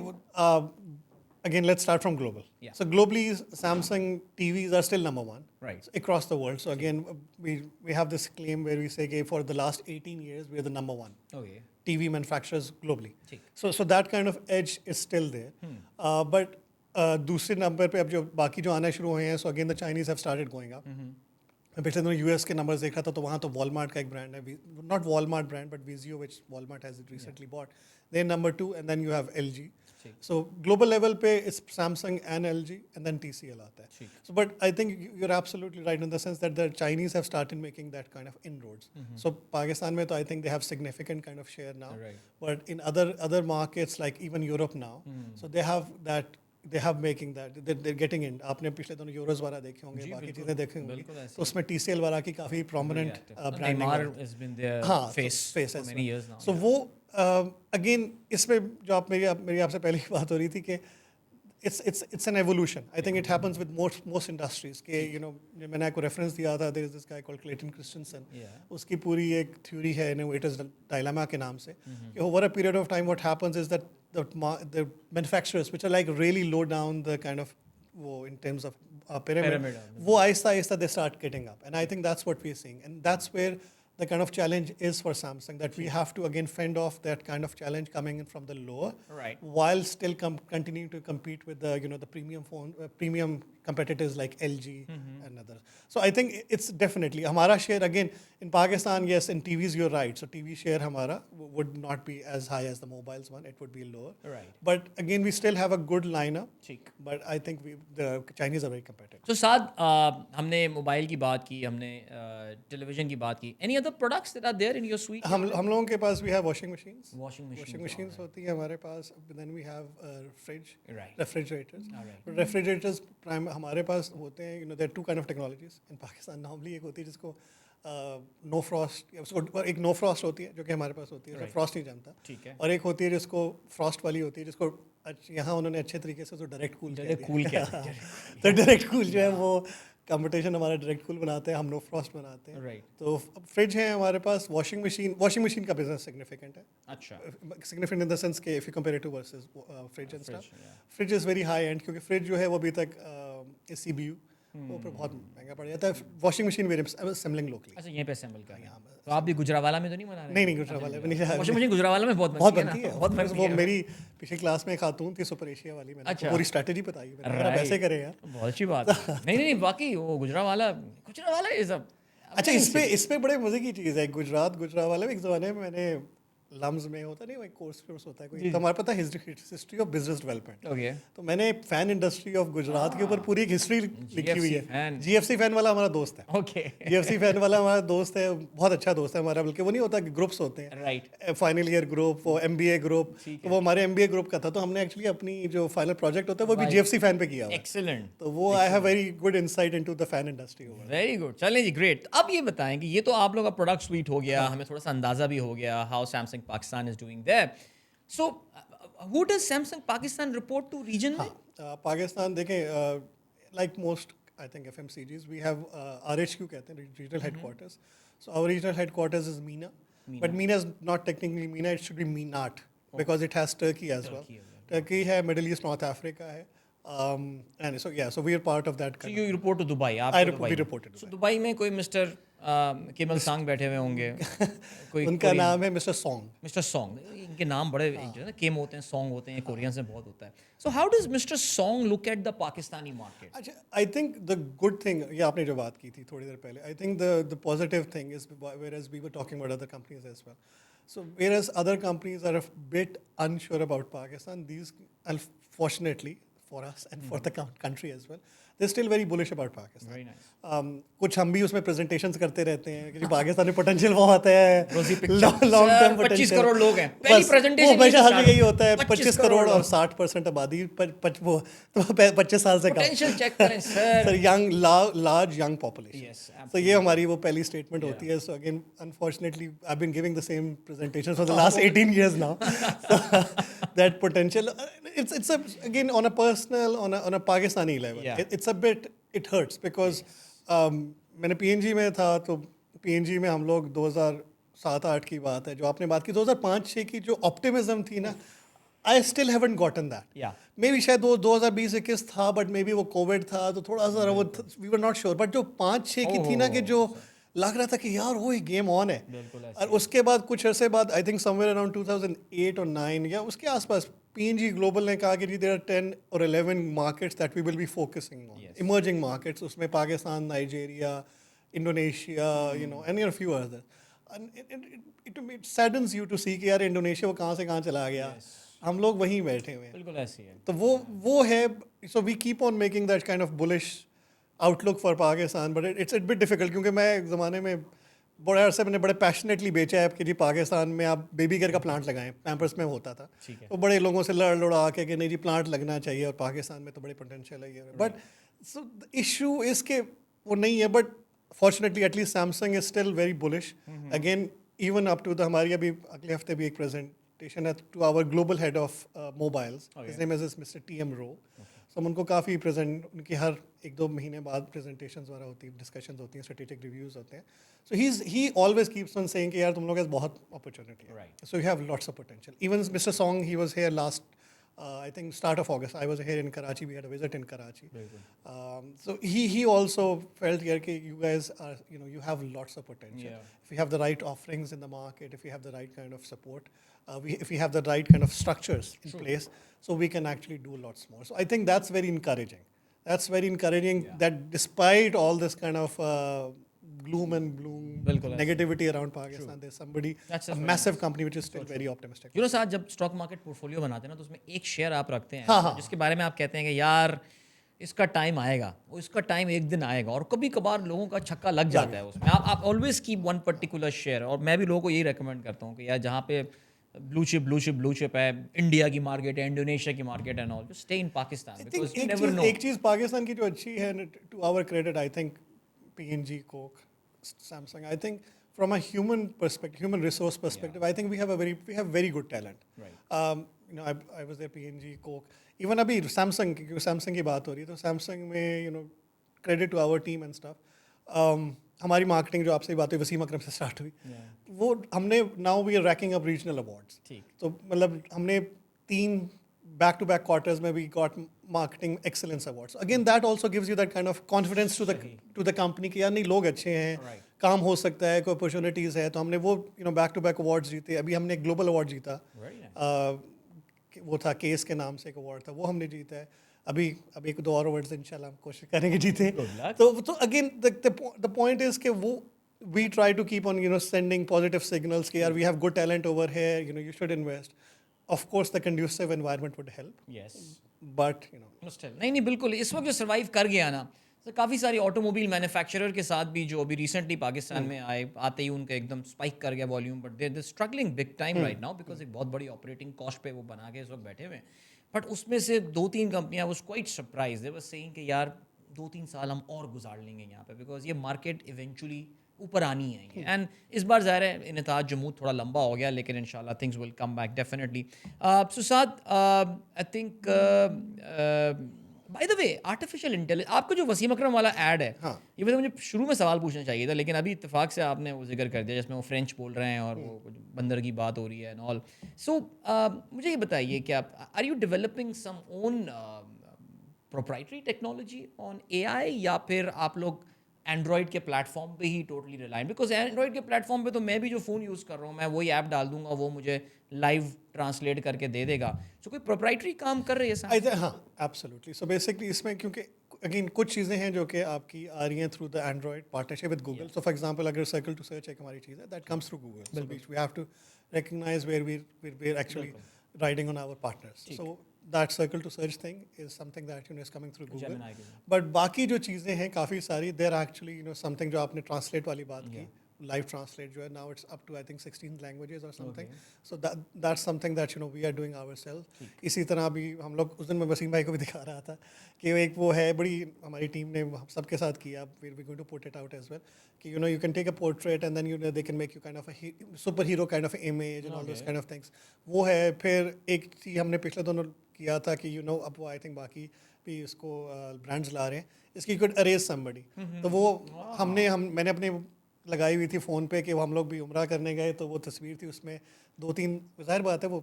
again let's start from global. So globally, Samsung TVs are still number one, Right. across the world. So again, we have this claim where we say okay, for the last 18 years we are the number one Okay. TV manufacturers globally. ठीक. So that kind of edge is still there. But दूसरे number पे अब जो बाकी जो आना शुरू हुए हैं, so again the Chinese have started going up. मैं पिछले दिनों US के नंबर्स देख रहा था, तो वहाँ तो Walmart का एक ब्रांड है, not Walmart brand but Vizio, which Walmart has recently bought. They're number 2, and then you have LG. So global level पे it's Samsung and LG, and then TCL आता है. So but I think you're absolutely right in the sense that the Chinese have started making that kind of inroads. So Pakistan में तो I think they have significant kind of share now. Right. But in other markets like even Europe now, so they have making that they're getting in. आपने पिछले दोनों Euros वाला देखे होंगे, बाकी चीजें देखे होंगी, तो उसमें TCL वाला की काफी prominent branding Neymar है. has been their face face for as many well. years now. So वो again इसमें जो आप मेरी आपसे पहले ही बात हो रही थी कि it's an evolution. I think it happens with most industries के मैंने आपको reference दिया था, there is this guy called Clayton Christensen. उसकी पूरी एक theory है innovators dilemma के नाम से, कि over a period of time what happens is that the manufacturers which are like really low down the kind of वो in terms of pyramid, वो आहिस्ता they start getting up, and I think that's what we're seeing, and that's where the kind of challenge is for Samsung, that we have to again fend off that kind of challenge coming in from the lower, while still continuing to compete with the the premium premium competitors like LG and others. So I think it's definitely हमारा share again in Pakistan. Yes, in TVs you're right. So TV share हमारा would not be as high as the mobiles one. It would be lower. Right. But again we still have a good lineup. But I think the Chinese are very competitive. So साथ हमने mobile की बात की, हमने television की बात की. Any other products that are there in your suite? हम लोगों के पास we have washing machines. Washing machines होती है हमारे पास. Then we have fridge, Right. refrigerators. Right. Refrigerators हमारे पास होते हैं. There are two kind of technologies in Pakistan. Normally एक होती है जिसको नो फ्रॉस्ट, उसको एक नो फ्रॉस्ट होती है जो कि हमारे पास होती है, Right. फ्रॉस्ट नहीं जानता, ठीक है। और एक होती है जिसको फ्रॉस्ट वाली होती है, जिसको यहाँ उन्होंने अच्छे तरीके से डायरेक्ट कूल डायरेक्ट कूल कहते हैं। तो डायरेक्ट कूल जो है वो कंपटीशन हमारा डायरेक्ट कूल बनाते हैं, हम नो फ्रॉस्ट बनाते हैं। राइट। तो फ्रिज है हमारे पास, वॉशिंग मशीन का बिजनेस सिग्निफिकेंट है, अच्छा। सिग्निफिकेंट इन द सेंस के if you compare it to versus fridge and Fridge, stuff, yeah. Fridge is very high end, क्योंकि फ्रिज जो है वो अभी तक CBU वो पर बहुत महंगा पड़ जाता है। Washing machine very assembling locally. अच्छा, यहीं पे असेंबल कर रहे हैं। तो आप भी गुजरावाला में तो नहीं बना रहे? नहीं गुजरावाला में नहीं, वॉशिंग मशीन गुजरावाला में बहुत बहुत बनती बनती है, बहुत of course, बनती वो है। मेरी पिछली क्लास में खातून थी सुपर एशिया वाली, मैंने अच्छा। पूरी स्ट्रेटजी बताई, मैंने कहा, आप ऐसे करें यार। बहुत अच्छी बात है। नहीं, बाकी वो गुजरावाला इज अ अच्छा, इस पे बड़े मजे की चीज़ है, गुजरावाला में एक ज़माने में मैंने लम्स में होता नहीं, वो एक कोर्स होता है कोई, तो हमारे पता है history of business development, okay. तो मैंने फैन इंडस्ट्री ऑफ गुजरात के ऊपर पूरी एक हिस्ट्री लिखी हुई है। fan. GFC फैन वाला हमारा दोस्त है, ओके। GFC फैन वाला हमारा दोस्त है, बहुत अच्छा दोस्त है हमारा, बल्कि वो नहीं होता कि ग्रुप्स होते हैं, राइट। फाइनल ईयर ग्रुप, वो MBA ग्रुप, ठीक तो वो हमारे MBA ग्रुप का था, तो हमने एक्चुअली अपनी जो फाइनल प्रोजेक्ट होता है वो भी Right. GFC फैन पे किया हुआ है, एक्सीलेंट। तो वो I have very good insight into the fan industry over. Very good, चलें जी, ग्रेट। अब ये बताएं कि ये तो आप लोग का प्रोडक्ट स्वीट हो गया, हमें थोड़ा सा अंदाजा भी हो गया how Samsung Pakistan is doing there. So who does Samsung Pakistan report to region में? पाकिस्तान देखें, like most I think FMCGs we have RHQ कहते हैं, regional headquarters, so our regional headquarters is MENA, but MENA is not technically MENA, it should be MENAT because it has Turkey as well, Turkey है, Middle East, North Africa है, and so we are part of that So kind you report to Dubai, आप I तो report- Dubai we में। reported So Dubai में कोई mister Kimmel सांग बैठे हुए होंगे, कोई उनका नाम है मिस्टर सॉन्ग। Mister song. इनके नाम बड़े जो है ना, केम होते हैं, सॉन्ग होते हैं, कोरियन से बहुत होता है। So how does mister Song look at the Pakistani market? अच्छा, I think the good thing, ये आपने जो बात की थी थोड़ी देर पहले, I think the positive thing is whereas we were talking about other companies as well, so whereas other companies are a bit unsure about Pakistan, these unfortunately for us and for the country as well, they're still very bullish about Pakistan. Very nice. कुछ हम भी उसमें presentations करते रहते हैं कि पाकिस्तान में potential बहुत है, Rosy picture. Long Sir, term 25 crore लोग हैं। पहली presentation हमेशा यही हमें start यही होता है, 25 25 करोड़ और लोग। 60% आबादी, वो 25 साल से कम, पोटेंशियल चेक करें sir. Sir, young large young population. Yes, तो ये हमारी वो पहली स्टेटमेंट होती है। So again unfortunately I been giving the same presentation for the last 18 years now. That potential, it's again on a personal, on a Pakistani level, Yeah. it's a bit, it hurts because मैंने PNG में था, तो PNG में हम लोग 2007-8 की बात है, जो आपने बात की 2005-6 की जो ऑप्टिमिज्म थी ना, I still haven't gotten that. Yeah. Maybe शायद वो 2020-21 था, बट मे बी वो कोविड था, तो थोड़ा सा वो we were not sure, but जो 5-6 की थी ना, कि जो लग रहा था कि यार वो ही गेम ऑन है। बिल्कुल ऐसे। और उसके बाद कुछ अरसे बाद, आई थिंक समवेयर अराउंड 2008 और 9 या उसके आसपास, PNG ग्लोबल ने कहा कि जी देयर आर 10 और 11 markets that we will be focusing on, emerging markets, उसमें Pakistan, Nigeria, Indonesia, you know, and a few others. And it saddens you to see कि यार इंडोनेशिया वो कहाँ से कहाँ चला गया, हम लोग वहीं बैठे हुए हैं। बिल्कुल ऐसी है। तो वो है, so we keep on making that kind of bullish outlook for Pakistan, but it's it bit difficult, क्योंकि मैं एक ज़माने में बड़े अरसे मैंने बड़े पैशनेटली बेचा है कि जी पाकिस्तान में आप बेबी केयर का प्लांट लगाएं, पैम्पर्स में होता था, ठीक है। तो बड़े लोगों से लड़ लड़ा के कि नहीं जी प्लांट लगना चाहिए और पाकिस्तान में तो बड़े पोटेंशियल है ये, बट सो द इशू इसके वो नहीं है, but fortunately at least Samsung is still very bullish again, even up to the, हमारी अभी अगले हफ्ते भी एक प्रेजेंटेशन है to our global head of mobiles, his name is mister TM Ro. So हम उनको काफ़ी प्रेजेंट, उनकी हर 1-2 महीने बाद प्रेजेंटेशंस वगैरह होती है, डिस्कशंस होती हैं, स्ट्रेटेजिक रिव्यूज़ होते हैं, so he always keeps on saying कि यार तुम लोग के पास बहुत अपॉर्चुनिटी है, Right. So you have lots of potential. Even mister song, he was here last, I think start of August, I was here in Karachi, we had a visit in Karachi. So he also felt here that you guys are, you know, you have lots of potential. Yeah. If you have the right offerings in the market, if you have the right kind of support, if we have the right kind of structures in place, so we can actually do lots more. So I think that's very encouraging. That's very encouraging that despite all this kind of gloom and bloom, बिल्कुल ऐसे। negativity around Pakistan, there's somebody, That's a just very massive company which is still very optimistic. You know साथ जब stock market portfolio बनाते हैं ना, तो उसमें एक शेयर आप रखते हैं हाँ, हाँ। जिसके बारे में आप कहते हैं कि यार इसका टाइम आएगा, वो इसका टाइम एक दिन आएगा, और कभी कभार लोगों का छक्का लग जाता है उसमें। आप always keep one particular share, और मैं भी लोगों को यही रेकमेंड करता हूँ कि यार जहाँ पे ब्लू चिप है, इंडिया की मार्केट है, इंडोनेशिया की मार्केट है, all just stay in Pakistan, because you never know. एक चीज़ पाकिस्तान की जो अच्छी है, to our credit, I think PNG, coke, Samsung. I think from a human perspective, human resource perspective, I think we have very good talent. Right. I was there, P&G, Coke. Even अभी Samsung, क्योंकि Samsung की बात हो रही है, तो Samsung में credit to our team and stuff. हमारी मार्केटिंग जो आपसे बात हुई वसीम अकरम से स्टार्ट हुई, वो हमने now we are racking up regional awards. तो मतलब हमने 3 back-to-back quarters में we got marketing excellence awards. Again, that also gives you that kind of confidence to the company कि यार नहीं लोग अच्छे हैं, काम हो सकता है, कोई opportunities है. तो हमने वो back-to-back awards जीते. अभी हमने एक global award जीता. वो था केस के नाम से एक award था, वो हमने जीता है. अभी एक 2 और awards इंशाल्लाह हम कोशिश करेंगे जीते. तो again the point is कि वो we try to keep on sending positive signals कि यार we have good talent over here, you should invest. Of course, the conducive environment would help. Yes. But still, नहीं बिल्कुल. इस वक्त जो survive कर गया ना, तो काफ़ी सारी ऑटोमोबाइल मैन्युफैक्चरर के साथ भी जो अभी रिसेंटली पाकिस्तान में आते ही उनका एकदम स्पाइक कर गया volume, but they struggling big time right now because एक बहुत बड़ी ऑपरेटिंग कॉस्ट पे वो बना के इस वक्त बैठे हुए हैं. बट उसमें से 2-3 कंपनियां was quite surprise, they was saying कि यार 2-3 साल हम और गुजार लेंगे यहाँ पे बिकॉज ये मार्केट इवेंचुअली ऊपर आनी है. एंड इस बार ज़ाहिर है इनताज जमूद थोड़ा लंबा हो गया, लेकिन इंशाल्लाह things will come back definitely. सुसाद, I think by the way artificial intelligence, आपका जो वसीम अकरम वाला ऐड है, ये वैसे मुझे शुरू में सवाल पूछना चाहिए था, लेकिन अभी इत्तेफाक से आपने वो जिक्र कर दिया जिसमें वो फ्रेंच बोल रहे हैं और वो बंदर की बात हो रही है एंड ऑल. सो मुझे ये बताइए कि आप are you developing some own proprietary technology on AI, या फिर आप लोग एंड्रॉयड के प्लेटफॉर्म पे ही टोटली रिलायंट? बिकॉज एंड्रॉयड के प्लेटफॉर्म पे तो मैं भी जो फ़ोन यूज़ कर रहा हूँ, मैं वही ऐप डाल दूंगा, वो मुझे लाइव ट्रांसलेट करके दे देगा. सो कोई प्रोप्राइटरी काम कर रही है सर? हाँ, एब्सोल्युटली. सो बेसिकली इसमें क्योंकि अगेन कुछ चीज़ें हैं जो कि आपकी आ रही हैं through the Android partnership with Google. So for example अगर सर्कल टू सर्च एक हमारी चीज़ है that comes through Google, so we have to recognize where we are actually riding on our partners. So that circle to search thing is something that is coming through Google. But बाकी जो चीज़ें हैं काफ़ी सारी, they're actually something जो आपने translate वाली बात की, live translate जो है, now it's up to I think 16 languages or something. So that's something that we are doing ourselves. इसी तरह भी हम लोग उस दिन मैं वसीम भाई को भी दिखा रहा था कि एक वो है बड़ी हमारी टीम ने सबके साथ किया. We're going to put it out as well कि you can take a portrait and then they can make you kind of a superhero kind of image and all those kind of things. वो है. फिर एक चीज़ हमने पिछले दोनों किया था कि अब वो आई थिंक बाकी भी इसको ब्रांड्स ला रहे हैं, इसकी could erase somebody. तो वो मैंने अपने लगाई हुई थी फ़ोन पे कि वो हम लोग भी उम्रा करने गए, तो वो तस्वीर थी, उसमें 2-3 ज़ाहिर बात है वो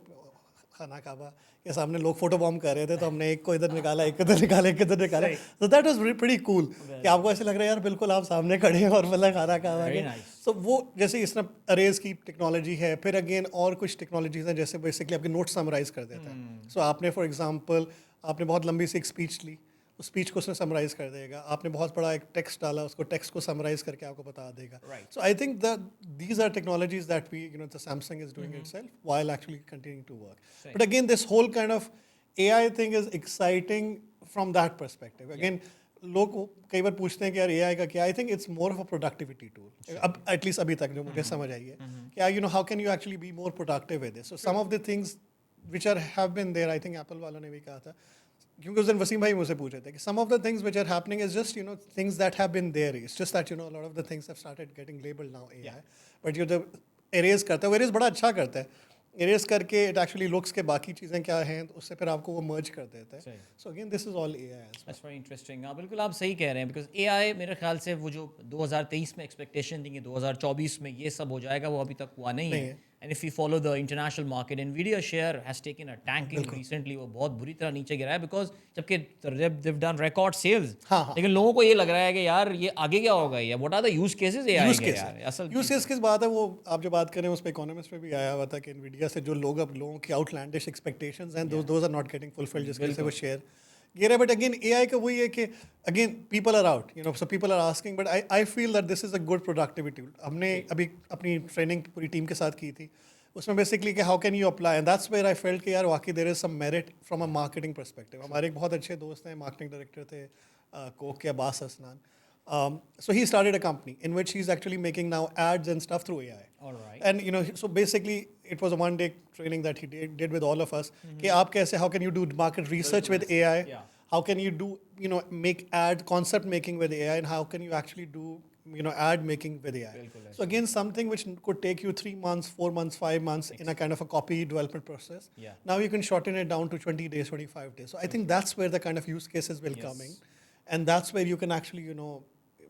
खाना काबा के सामने लोग फोटो बॉम्ब कर रहे थे, तो हमने एक को इधर निकाला, एक इधर निकाला, एक इधर निकाला. तो दैट वाज प्रीटी कूल कि आपको ऐसे लग रहा है यार बिल्कुल आप सामने खड़े हैं और मतलब खाना काबा के. सो वो जैसे इस तरह अरेज की टेक्नोलॉजी है. फिर अगेन और कुछ टेक्नोलॉजीज हैं जैसे बेसिकली आपके नोट समराइज कर देता है. सो आपने फॉर एग्जांपल आपने बहुत लंबी सी एक स्पीच ली, उस स्पीच को उसने समराइज कर देगा. आपने बहुत बड़ा एक टेक्स्ट डाला, उसको टेक्स्ट को समराइज करके आपको बता देगा. So I think these are technologies that the Samsung is doing itself while actually continuing to work. But again, this whole kind of AI thing is exciting from that perspective. Again, लोग कई बार पूछते हैं कि यार AI का क्या. I think it's more of a productivity tool. अब at least अभी तक जो मुझे समझ आई है कि how can you actually be more productive with this. So some of the things which have been there, I think Apple वालों ने भी कहा था, क्योंकि उस दिन वसीम भाई मुझसे पूछ रहे थे कि some of the things which are happening is just things that have been there. It's just that a lot of the things have started getting labeled now AI. But the erase करता है, वो erase बड़ा अच्छा करता है. erase करके it actually looks के बाकी चीज़ें क्या हैं, तो उससे फिर आपको वो merge कर देता है. So again, this is all AI. That's very interesting. हाँ बिल्कुल आप सही कह रहे हैं, because AI मेरे ख्याल से वो जो 2023 में एक्सपेक्टेशन थी कि 2024 में ये सब हो जाएगा, वो अभी तक हुआ नहीं है. And if we follow the international market, Nvidia share has taken a tanking recently. वो बहुत बुरी तरह नीचे गिरा है because जबकि they've done record sales. लेकिन लोगों को ये लग रहा है कि यार ये आगे क्या होगा ये. What are the use cases AI के यार? असल use case किस बात है, वो आप जो बात कर रहे हैं उस पे इकोनॉमिस्ट पे भी आया हुआ था कि Nvidia से जो लोगों की outlandish expectations हैं, those are not getting fulfilled, जिसके से वो share गिरा. But again AI का वही है कि again people are out, so people are asking, but I feel that this is a good productivity tool. हमने अभी अपनी ट्रेनिंग पूरी टीम के साथ की थी, उसमें बेसिकली कि how can you apply, and that's where I felt कि यार वाकई there is some merit from a marketing perspective. हमारे एक बहुत अच्छे दोस्त हैं, मार्केटिंग डायरेक्टर थे कोक के, Abbas Hasnain. So he started a company in which he's actually making now ads and stuff through AI. All right. And so basically it was a one-day training that he did with all of us. कि आप कैसे, how can you do market research with AI? How can you do make ad concept making with AI, and how can you actually do ad making with AI. So again, something which could take you 3 months, 4 months, 5 months in a kind of a copy development process. Yeah. Now you can shorten it down to 20 days, 25 days. So I think that's where the kind of use cases will come in. And that's where you can actually,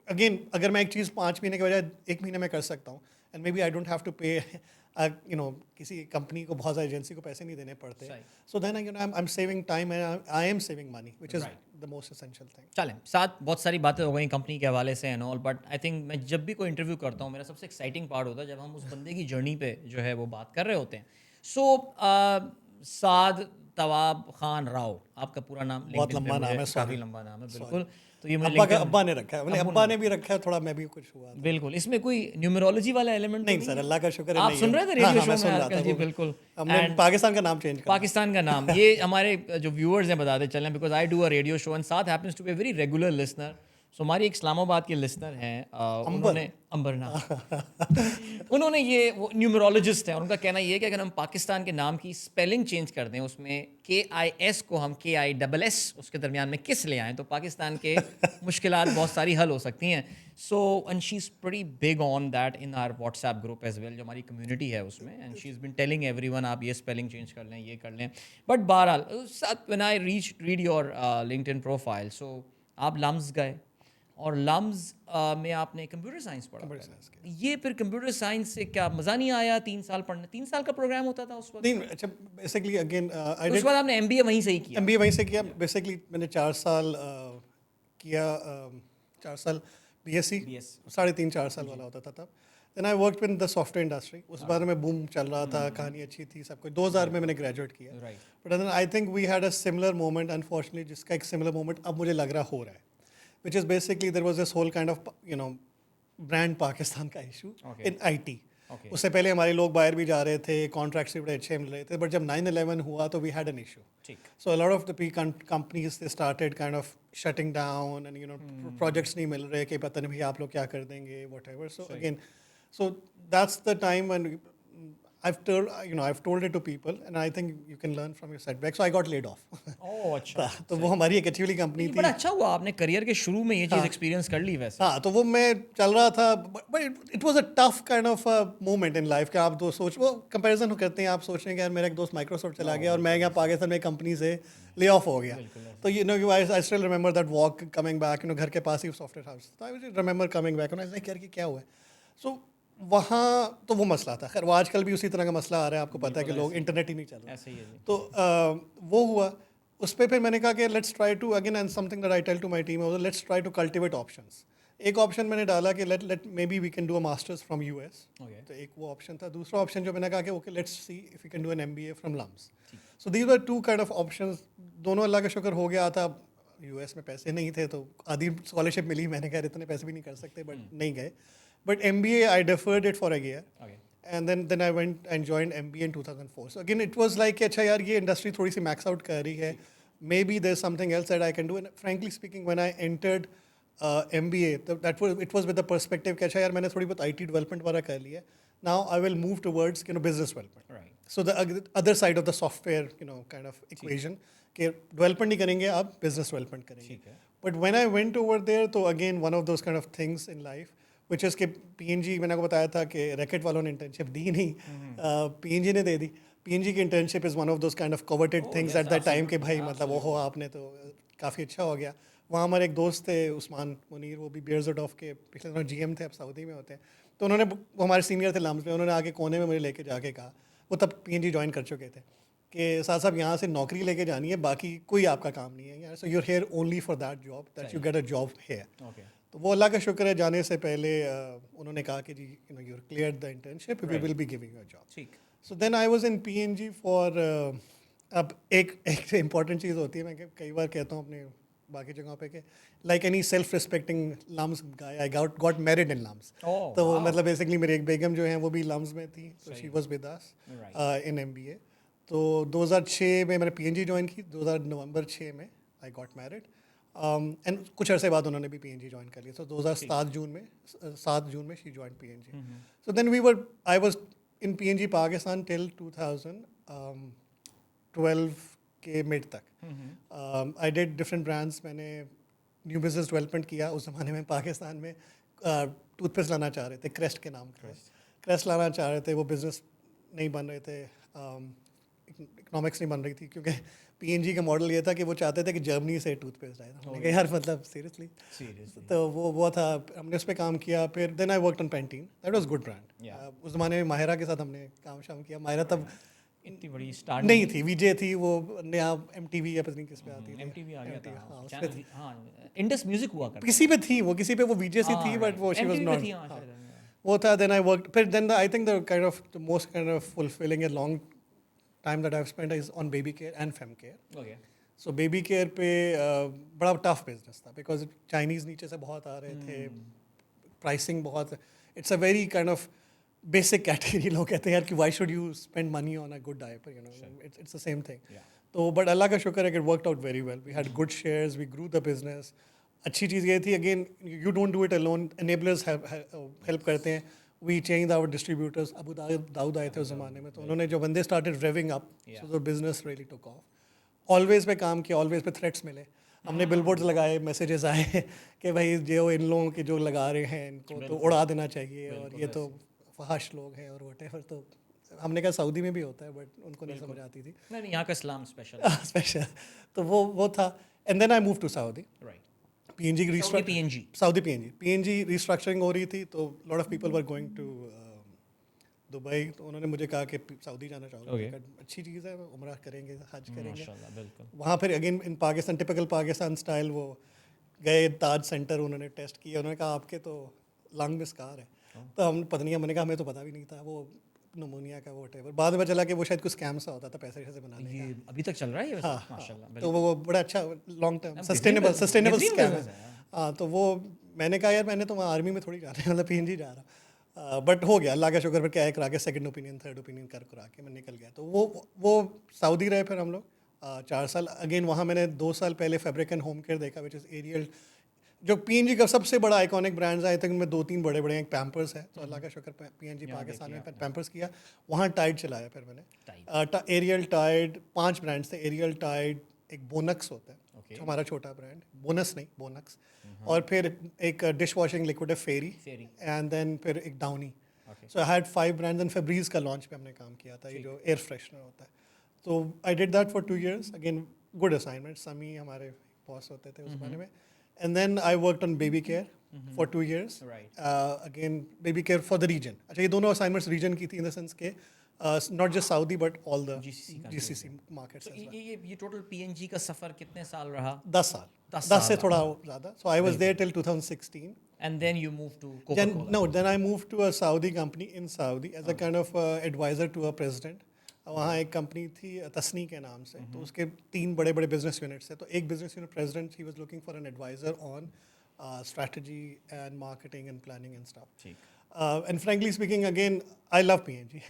again, अगर मैं एक चीज़ 5 महीने के बजाय 1 महीने में कर सकता हूँ, and maybe I don't have to pay, किसी कंपनी को बहुत सारी एजेंसी को पैसे नहीं देने पड़ते. So then, I'm saving time and I am saving money, which is the most essential thing. चलें, साथ बहुत सारी बातें हो गई कंपनी के हवाले से and all, but I think मैं जब भी कोई इंटरव्यू करता हूँ, मेरा सबसे एक्साइटिंग पार्ट होता है जब हम उस बंदे की जर्नी पे जो है वो बात कर रहे होते हैं. सो साद तवाब खान राव, आपका पूरा नाम? बहुत लंबा नाम है, काफ़ी लंबा नाम है, बिल्कुल. तो ये अब्बा ने रखा है, मैंने अब्बा ने भी रखा है, थोड़ा मैं भी कुछ हुआ. बिल्कुल. इसमें कोई न्यूमरोलॉजी वाला एलिमेंट नहीं सर, अल्लाह का शुक्र है. आप सुन रहे थे रेडियो शो में आजकल? जी बिल्कुल. हमने पाकिस्तान का नाम चेंज किया. पाकिस्तान का नाम, ये हमारे जो व्यूअर्स हैं बताते चलें, because I do a radio show and साथ happens to be a very regular listener. So हमारी एक इस्लामाबाद के लिसनर हैं, उन्होंने अंबर नाम उन्होंने ये वो न्यूमरोलॉजिस्ट हैं, उनका कहना ये है कि अगर हम पाकिस्तान के नाम की स्पेलिंग चेंज कर दें, उसमें KIS को हम KISS उसके दरमियान में किस ले आएँ, तो पाकिस्तान के मुश्किलात बहुत सारी हल हो सकती हैं. So and she is pretty big on that in our WhatsApp group as well, जो हमारी कम्युनिटी है उसमें, and she is been telling everyone आप ये स्पेलिंग चेंज कर लें, ये कर लें. बट बहरहाल when I read your LinkedIn profile, so आप लम्स गए और लम्स में आपने कंप्यूटर साइंस पढ़ा. ये फिर कंप्यूटर साइंस से क्या मज़ा नहीं आया 3 साल पढ़ने? 3 साल का प्रोग्राम होता था उस वक्त? नहीं, अच्छा बेसिकली अगेन उसके बाद आपने MBA वहीं से ही किया? MBA वहीं से किया. बेसिकली मैंने 4 साल किया, 4 साल BSc 3.5-4 साल वाला होता था तब. Then I work in the software industry. उस बारे में बूम चल रहा था, कहानी अच्छी थी, सब कुछ. 2000 में मैंने ग्रेजुएट किया. But then I think we had a similar moment, unfortunately, जिसका एक सिमिलर मोमेंट अब मुझे लग रहा हो रहा है. Which is basically there was this whole kind of brand Pakistan का issue in IT. उससे पहले हमारे लोग बाहर भी जा रहे थे, कॉन्ट्रैक्ट्स भी बड़े अच्छे मिल रहे थे, बट जब 9/11 हुआ तो we had an issue. So a lot of the companies they started kind of shutting down and projects नहीं मिल रहे कि पता नहीं भैया आप लोग क्या कर देंगे, whatever. So again, so that's the time when I've told it to people, and I think you can learn from your setbacks. So I got laid off. Oh, अच्छा. तो वो हमारी एक अच्छी वाली कंपनी थी. बड़ा अच्छा हुआ आपने करियर के शुरू में ये चीज़ एक्सपीरियंस कर ली वैसे. हाँ, तो वो मैं चल रहा था, but it was a tough kind of moment in life कि आप दो वो कंपैरिजन करते हैं, आप सोच रहे हैं कि यार मेरा एक दोस्त माइक्रोसॉफ्ट चला गया और मैं यहाँ पाकिस्तान में कंपनी से ले ऑफ हो गया. तो आई still remember that walk coming back, घर के पास ही सॉफ्टवेयर हाउस था. आई रिमेंबर कमिंग बैक और यार कि क्या हुआ है. सो वहाँ तो वो मसला था. खैर वो आजकल भी उसी तरह का मसला आ रहा है, आपको पता है कि लोग इंटरनेट ही नहीं चल रहा. तो वो हुआ. उस पर फिर मैंने कहा कि let's try to again, and something that I tell to my team, let's try to cultivate options. एक ऑप्शन मैंने डाला कि let maybe we can do a masters from US. तो एक वो ऑप्शन था. दूसरा ऑप्शन जो मैंने कहा कि okay let's see if you can do an MBA from LUMS. So these were 2 kind of options. दोनों अल्लाह का शुक्र हो गया था. US में पैसे नहीं थे तो आधी स्कॉलरशिप मिली. मैंने कहा इतने पैसे भी नहीं कर सकते, बट नहीं गए. But MBA, I deferred it for a year. And then I went and joined MBA in 2004. So again, it was like, अच्छा यार ये industry थोड़ी सी max out कर रही है. Maybe there's something else that I can do. And frankly speaking, when I entered MBA, it was with the perspective कि अच्छा यार मैंने थोड़ी बहुत IT development वाला कर लिया. Now I will move towards business development. So the other side of the software kind of equation कि development नहीं करेंगे, आप business development करेंगे. But when I went over there, तो again one of those kind of things in life. Which is के PNG, मैंने आपको बताया था कि रैकेट वालों ने इंटर्नशिप दी नहीं, PNG ने दे दी. PNG की internship is one of those kind of coveted things at that time के भाई मतलब वो हो आपने तो काफ़ी अच्छा हो गया. वहाँ हमारे एक दोस्त थे उस्मान मुनीर, वो भी बेयर्सडॉफ के पिछले दिनों GM थे, अब सऊदी में होते हैं. तो उन्होंने, वो हमारे सीनियर थे लम्स में, उन्होंने आके कोने में मुझे लेके जाके कहा, वो तब PNG ज्वाइन कर चुके थे, कि साहब यहाँ से नौकरी लेके जानी है, बाकी कोई आपका काम नहीं है यार. So you are here only for that job, that you get a job here. तो वो अल्लाह का शुक्र है, जाने से पहले उन्होंने कहा कि जी you are clear the internship, we will be giving you a job. So then I was in PNG for, अब एक इम्पॉर्टेंट चीज़ होती है, मैं कई बार कहता हूँ अपने बाकी जगहों पे कि like any self respecting LUMS guy, I got married in LUMS. तो मतलब बेसिकली मेरी एक बेगम जो है वो भी लम्स में थी, तो she was with us in MBA. तो 2006 में मैंने PNG ज्वाइन की. 2000 नवंबर 6 में आई गॉट मैरिड. एंड कुछ अरसे बाद उन्होंने भी PNG ज्वाइन कर लिया. तो 7 जून में she join PNG. So then I was in PNG Pakistan till 2012 के मिड तक. I did different brands. मैंने न्यू बिजनेस डेवलपमेंट किया. उस ज़माने में पाकिस्तान में टूथपेस्ट लाना चाह रहे थे, क्रेस्ट के नाम का। क्रेस्ट लाना चाह रहे थे, वो बिजनेस नहीं बन रहे थे, इकोनॉमिक्स नहीं बन रही थी, क्योंकि पीएनजी का मॉडल ये था कि वो चाहते थे कि जर्मनी से टूथपेस्ट आए। हमने कहा यार मतलब सीरियसली, तो वो था, हमने उस पर काम किया। फिर then I worked on Pantene, that was good brand. उस ज़माने में माहिरा के साथ हमने काम शाम किया। माहिरा तब इतनी बड़ी स्टार्ट नहीं थी, विजय थी, वो नया एमटीवी या पता नहीं किस पे आती थी, एमटीवी आ गया था। हाँ, उस पे चैनल, हाँ, इंडस म्यूजिक हुआ करता किसी पे थी वो, किसी पे वो विजय सी थी, बट वो शी वाज MTV पे नॉट। थी, हाँ, शायद, वो था। देन आई वर्क, फिर then I think the kind of the most kind of fulfilling a long time that I have spent is on baby care and fem care. Okay. So baby care पे बड़ा tough business था, because Chinese नीचे से बहुत आ रहे थे, pricing बहुत, it's a very kind of basic category. लोग कहते हैं यार कि why should you spend money on a good diaper, you know, it's the same thing. तो बट अल्लाह का शुक्र है कि it worked out very well, we had good shares, we grew the business. अच्छी चीज़ ये थी, again you don't do it alone, enablers help करते हैं। We change our distributors, Abu Dawood आए थे उस ज़माने में, तो उन्होंने जो बंदे started raving up, so the business really took off. Always पे काम किया, ऑलवेज पे थ्रेट्स मिले, हमने बिलबोर्ड्स लगाए, मैसेजेस आए कि भाई जो इन लोगों के जो लगा रहे हैं इनको तो उड़ा देना चाहिए, और ये तो फहाश लोग हैं और वटेवर। तो हमने कहा सऊदी में भी होता है, बट उनको नहीं समझ आती थी। नहीं, यहाँ का इस्लाम स्पेशल स्पेशल। तो वो था। And then I move to Saudi, right. PNG की PNG सऊदी पीएनजी रिस्ट्रक्चरिंग हो रही थी, तो lot of people were going to Dubai. तो उन्होंने मुझे कहा कि सऊदी जाना चाहोगे? अच्छी चीज़ है, उम्रा करेंगे, हज करेंगे। माशाल्लाह, बिल्कुल। वहाँ फिर again in Pakistan, typical Pakistan style, वो गए ताज सेंटर, उन्होंने टेस्ट किया, उन्होंने कहा आपके तो लंग में स्कार है। तो हम पता नहीं, मैंने कहा हमें तो पता भी नहीं था, वो नमोनिया का वोटेवर। बाद में चला कि वो शायद कुछ स्कैम सा होता था पैसे से बनाने ये का। अभी तक चल रहा है ये? हाँ, माशाल्लाह। तो वो बड़ा अच्छा लॉन्ग टर्म सस्टेनेबल स्कैम है। हाँ, तो वो मैंने कहा यार मैंने तो वहाँ आर्मी में थोड़ी जा रहा है, मतलब पीएनजी जा रहा। बट हो गया, अल्लाह का शुक्र, फिर क्या करा के सेकंड ओपिनियन, थर्ड ओपिनियन करा के मैं निकल गया। तो वो सऊदी रहे फिर हम लोग 4 साल। अगेन वहाँ मैंने 2 साल पहले फैब्रिक एंड होम केयर देखा, विच इज़ एरियल, जो पीएनजी का सबसे बड़ा आइकॉनिक ब्रांड्स है। आई थिंक उनमें 2-3 बड़े हैं, एक पैम्पर्स है, तो अल्लाह का शुक्र पीएनजी पाकिस्तान में पैम्पर्स किया, वहाँ टाइड चलाया फिर मैंने, एरियल टाइड, 5 ब्रांड्स थे, एरियल टाइड, एक बोनक्स होता है जो हमारा छोटा ब्रांड, बोनस नहीं बोनक्स, और फिर एक डिश वॉशिंग लिक्विड है फेरी, एंड देन फिर एक Downy. So I had 5 brands, and Febreze का लॉन्च पे हमने काम किया था, ये जो एयर फ्रेशनर होता है। तो I did that for 2 years, again good assignment, समी हमारे बॉस होते थे उस बारे में। And then I worked on baby care for 2 years. Right. Again, baby care for the region. अच्छा, ये दोनों assignments region की थी, in the sense के not just Saudi but all the GCC markets as well. ये total PNG का सफर कितने साल रहा? 10 साल, 10 से थोड़ा ज़्यादा. So I was there till 2016. And then you moved to Coca-Cola. Then I moved to a Saudi company in Saudi as a kind of advisor to a president. वहाँ एक कंपनी थी तस्नी के नाम से, तो उसके 3 बड़े बिजनेस यूनिट्स हैं। तो एक business unit president, he was looking for an advisor on strategy and marketing and planning and stuff. And frankly speaking, again I love PNG,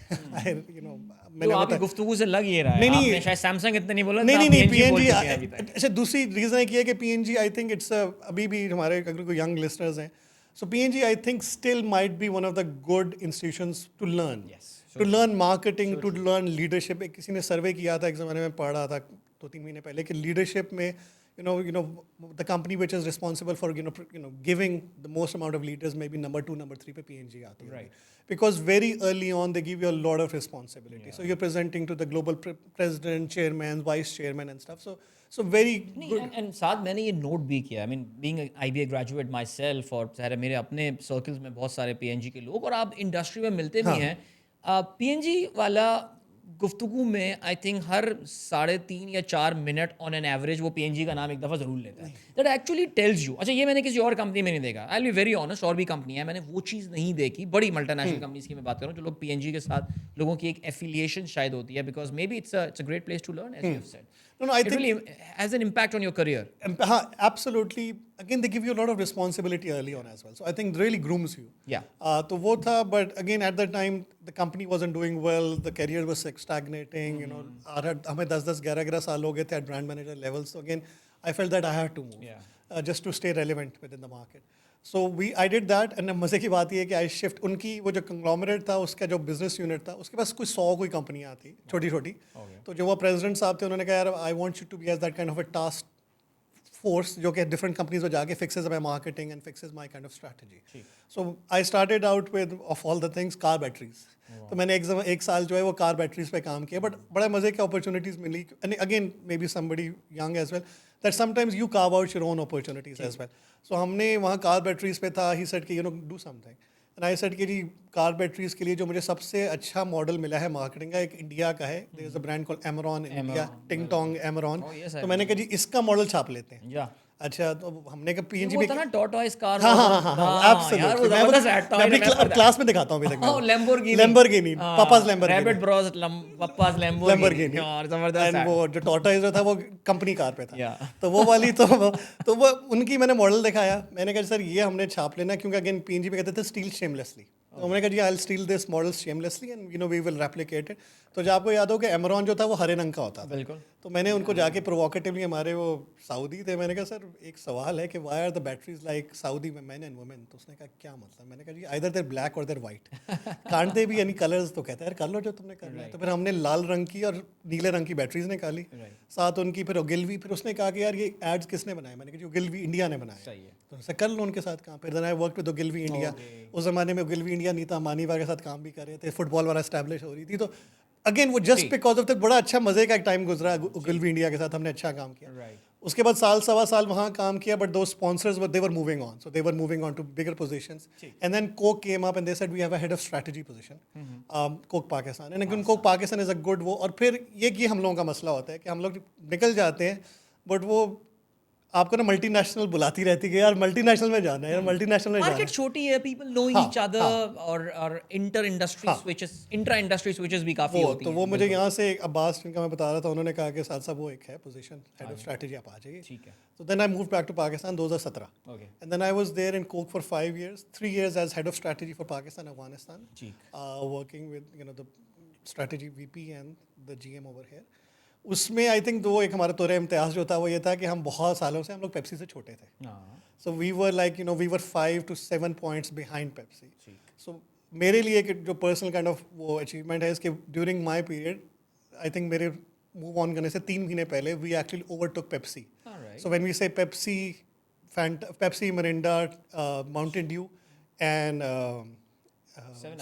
you know. मैंने आपकी गुफ्तगू से लग ये रहा है, नहीं, आपने शायद सैमसंग इतने नहीं बोला, नहीं पीएनजी। अच्छा, दूसरी रीज़न एक ये है कि पीएनजी, आई थिंक इट्स अभी भी हमारे अगर कोई यंग लिसनर्स हैं, so PNG I think still might be one of the good institutions to learn, to learn marketing, to learn leadership. किसी ने सर्वे किया था एक ज़माने में, पढ़ रहा था 2-3 महीने पहले, कि लीडरशिप में you know the company which is responsible for you know giving the most amount of leaders, maybe number 2 number 3 पे PNG आती है, right? Because very early on they give you a lot of responsibility, so you're presenting to the global president, chairman, vice chairman and stuff, so very good. And साथ मैंने ये note भी किया, I mean being an IBA graduate myself, और सारे मेरे अपने circles में बहुत सारे PNG के लोग, और आप इंडस्ट्री में मिलते भी हैं। PNG वाला गुफ्तगू में आई थिंक हर 3.5 या 4 मिनट ऑन एन एवरेज वो PNG का नाम एक दफ़ा ज़रूर लेता है। दैट एक्चुअली टेल्स यू, अच्छा ये मैंने किसी और कंपनी में नहीं देखा, I will be very honest, और भी कंपनी है मैंने वो चीज़ नहीं देखी, बड़ी मल्टीनेशनल कंपनीज की मैं बात कर रहा हूँ, जो लोग PNG के साथ लोगों की एक एफिलिएशन शायद होती है, because maybe it's a great place to learn, as you have said. No, I it think really has an impact on your career. Absolutely. Again, they give you a lot of responsibility early on as well. So I think it really grooms you. Yeah. तो वो था, but again at that time the company wasn't doing well. The career was stagnating. You know, हमें 10-10, 11-11 साल हो गए थे at brand manager levels. So again, I felt that I had to move, just to stay relevant within the market. So I did that, and मज़े की बात ये है कि I shift, उनकी वो जो conglomerate था, उसका जो business unit था, उसके पास कुछ 100 कोई कंपनियाँ थी, छोटी छोटी। तो जो वो प्रेसिडेंट साहब थे, उन्होंने कहा यार I want you to be as that kind of a task force जो कि different companies में जाके fixes my marketing and fixes my kind of strategy. So I started out with of all the things car batteries. तो मैंने एक साल जो है वो कार बैटरीज पे काम किया, बट बड़ा मजे की अपॉर्चुनिटीज मिली. And again maybe somebody young as well that sometimes you carve out your own opportunities as well. So हमने वहाँ कार बैटरीज पे था. ही सेड कि do something. And I said कि जी कार बैटरीज के लिए जो मुझे सबसे अच्छा मॉडल मिला है मार्केटिंग का, एक इंडिया का है. There is a brand called Amaron in India, ting tong Amaron. तो मैंने कहा जी इसका मॉडल छाप लेते हैं. अच्छा, तो हमने कहा पीएनजी में टॉर्टोइज कार. हाँ एब्सोल्युटली. मैं अभी क्लास में दिखाता हूँ अभी तक. लैम्बोर्गिनी पापास लैम्बोर्गिनी और जबरदस्त. एंड वो जो टॉर्टोइज था वो कंपनी कार पे था. तो वो वाली तो वो उनकी मैंने मॉडल दिखाया. मैंने कहा सर ये हमने छाप लेना, क्योंकि अगेन पीएनजी पे कहते थे स्टील शेमलेसली. तो हमने कहा जी I will steal this model shamelessly and we will replicate it. तो जो आपको याद हो कि एमरॉन जो था वो हरे रंग का होता था. बिल्कुल. तो मैंने उनको जाके प्रोवोकेटिवली, हमारे वो सऊदी थे, मैंने कहा सर एक सवाल है कि why are the batteries like Saudi में मेन एंड वुमेन. तो उसने कहा क्या मतलब. मैंने कहा जी आइदर देयर ब्लैक और there white, can't they be any colours. तो कहता है यार कर लो जो तुमने करना है. तो फिर हमने लाल रंग की और नीले रंग की बैटरीज निकाली, साथ उनकी फिर ओगिलवी. फिर उसने कहा कि यार ये एड्स किसने बनाए. मैंने कहा जी ओगिलवी इंडिया ने बनाया. तो उनसे कर लो उनके साथ काम. फिर then I work with Ogilvy India. उस जमाने में ओगिलवी इंडिया नीता अंबानी के साथ काम भी कर रहे थे, फुटबॉल वाला एस्टैब्लिश हो रही थी. तो अगेन वो जस्ट बिकॉज ऑफ दैट बड़ा अच्छा मजे का एक टाइम गुजरा ओगिलवी इंडिया के साथ. हमने अच्छा काम किया. उसके बाद साल सवा साल वहाँ काम किया, बट दो sponsors they were moving on, so they were moving on to bigger positions. And then Coke came up and they said we have a head of strategy position, Coke Pakistan. And again Coke Pakistan is a good वो. और फिर ये हम लोगों का मसला होता है कि हम लोग निकल जाते हैं, बट वो आपको ना मल्टीनेशनल बुलाती रहती है यार मल्टीनेशनल में जाना है, यार मल्टीनेशनल में जाना है. मार्केट छोटी है, पीपल नो ईच अदर, और inter industry switches, intra industry switches भी काफी होती हैं. तो वो मुझे यहाँ से एक अब्बास जिनका मैं बता रहा था, उन्होंने कहा कि साथ साथ वो एक है पोजीशन हेड ऑफ स्ट्रेटजी, आप आ जाइए. ठीक है. तो then I move back to Pakistan 2017. Okay. And then I was there in Coke for 5 years, 3 years as head of strategy for Pakistan Afghanistan, working with the strategy VP and the GM over here. उसमें I think दो एक हमारा तोरे इम्तियाज़ जो था वो ये था कि हम बहुत सालों से हम लोग पेप्सी से छोटे थे. So we were like we were 5 to 7 points behind Pepsi. So मेरे लिए एक जो पर्सनल काइंड ऑफ वो अचीवमेंट है इसके during my period, I think मेरे मूव ऑन करने से 3 महीने पहले we actually overtook Pepsi. So when we say Pepsi, Mirinda, Mountain Dew and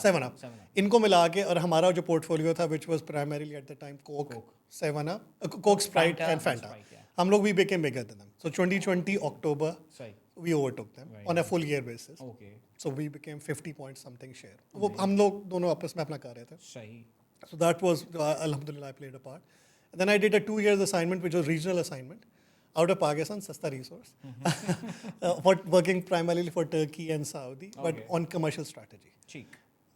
7 Up, इनको मिला के, और हमारा जो पोर्टफोलियो था which was primarily at the time Coke, 7 Up, Coke, Sprite and Fanta, हम लोग we became bigger than them. So 2020 October we overtook them on a full year basis. Okay. So we became 50 point something share. वो हम लोग दोनों आपस में अपना कर रहे थे. सही. So that was alhamdulillah I played a part. And then I did a 2 years assignment which was regional assignment out of Pakistan, sasta resource, working primarily for Turkey and Saudi, but on commercial strategy. ठीक.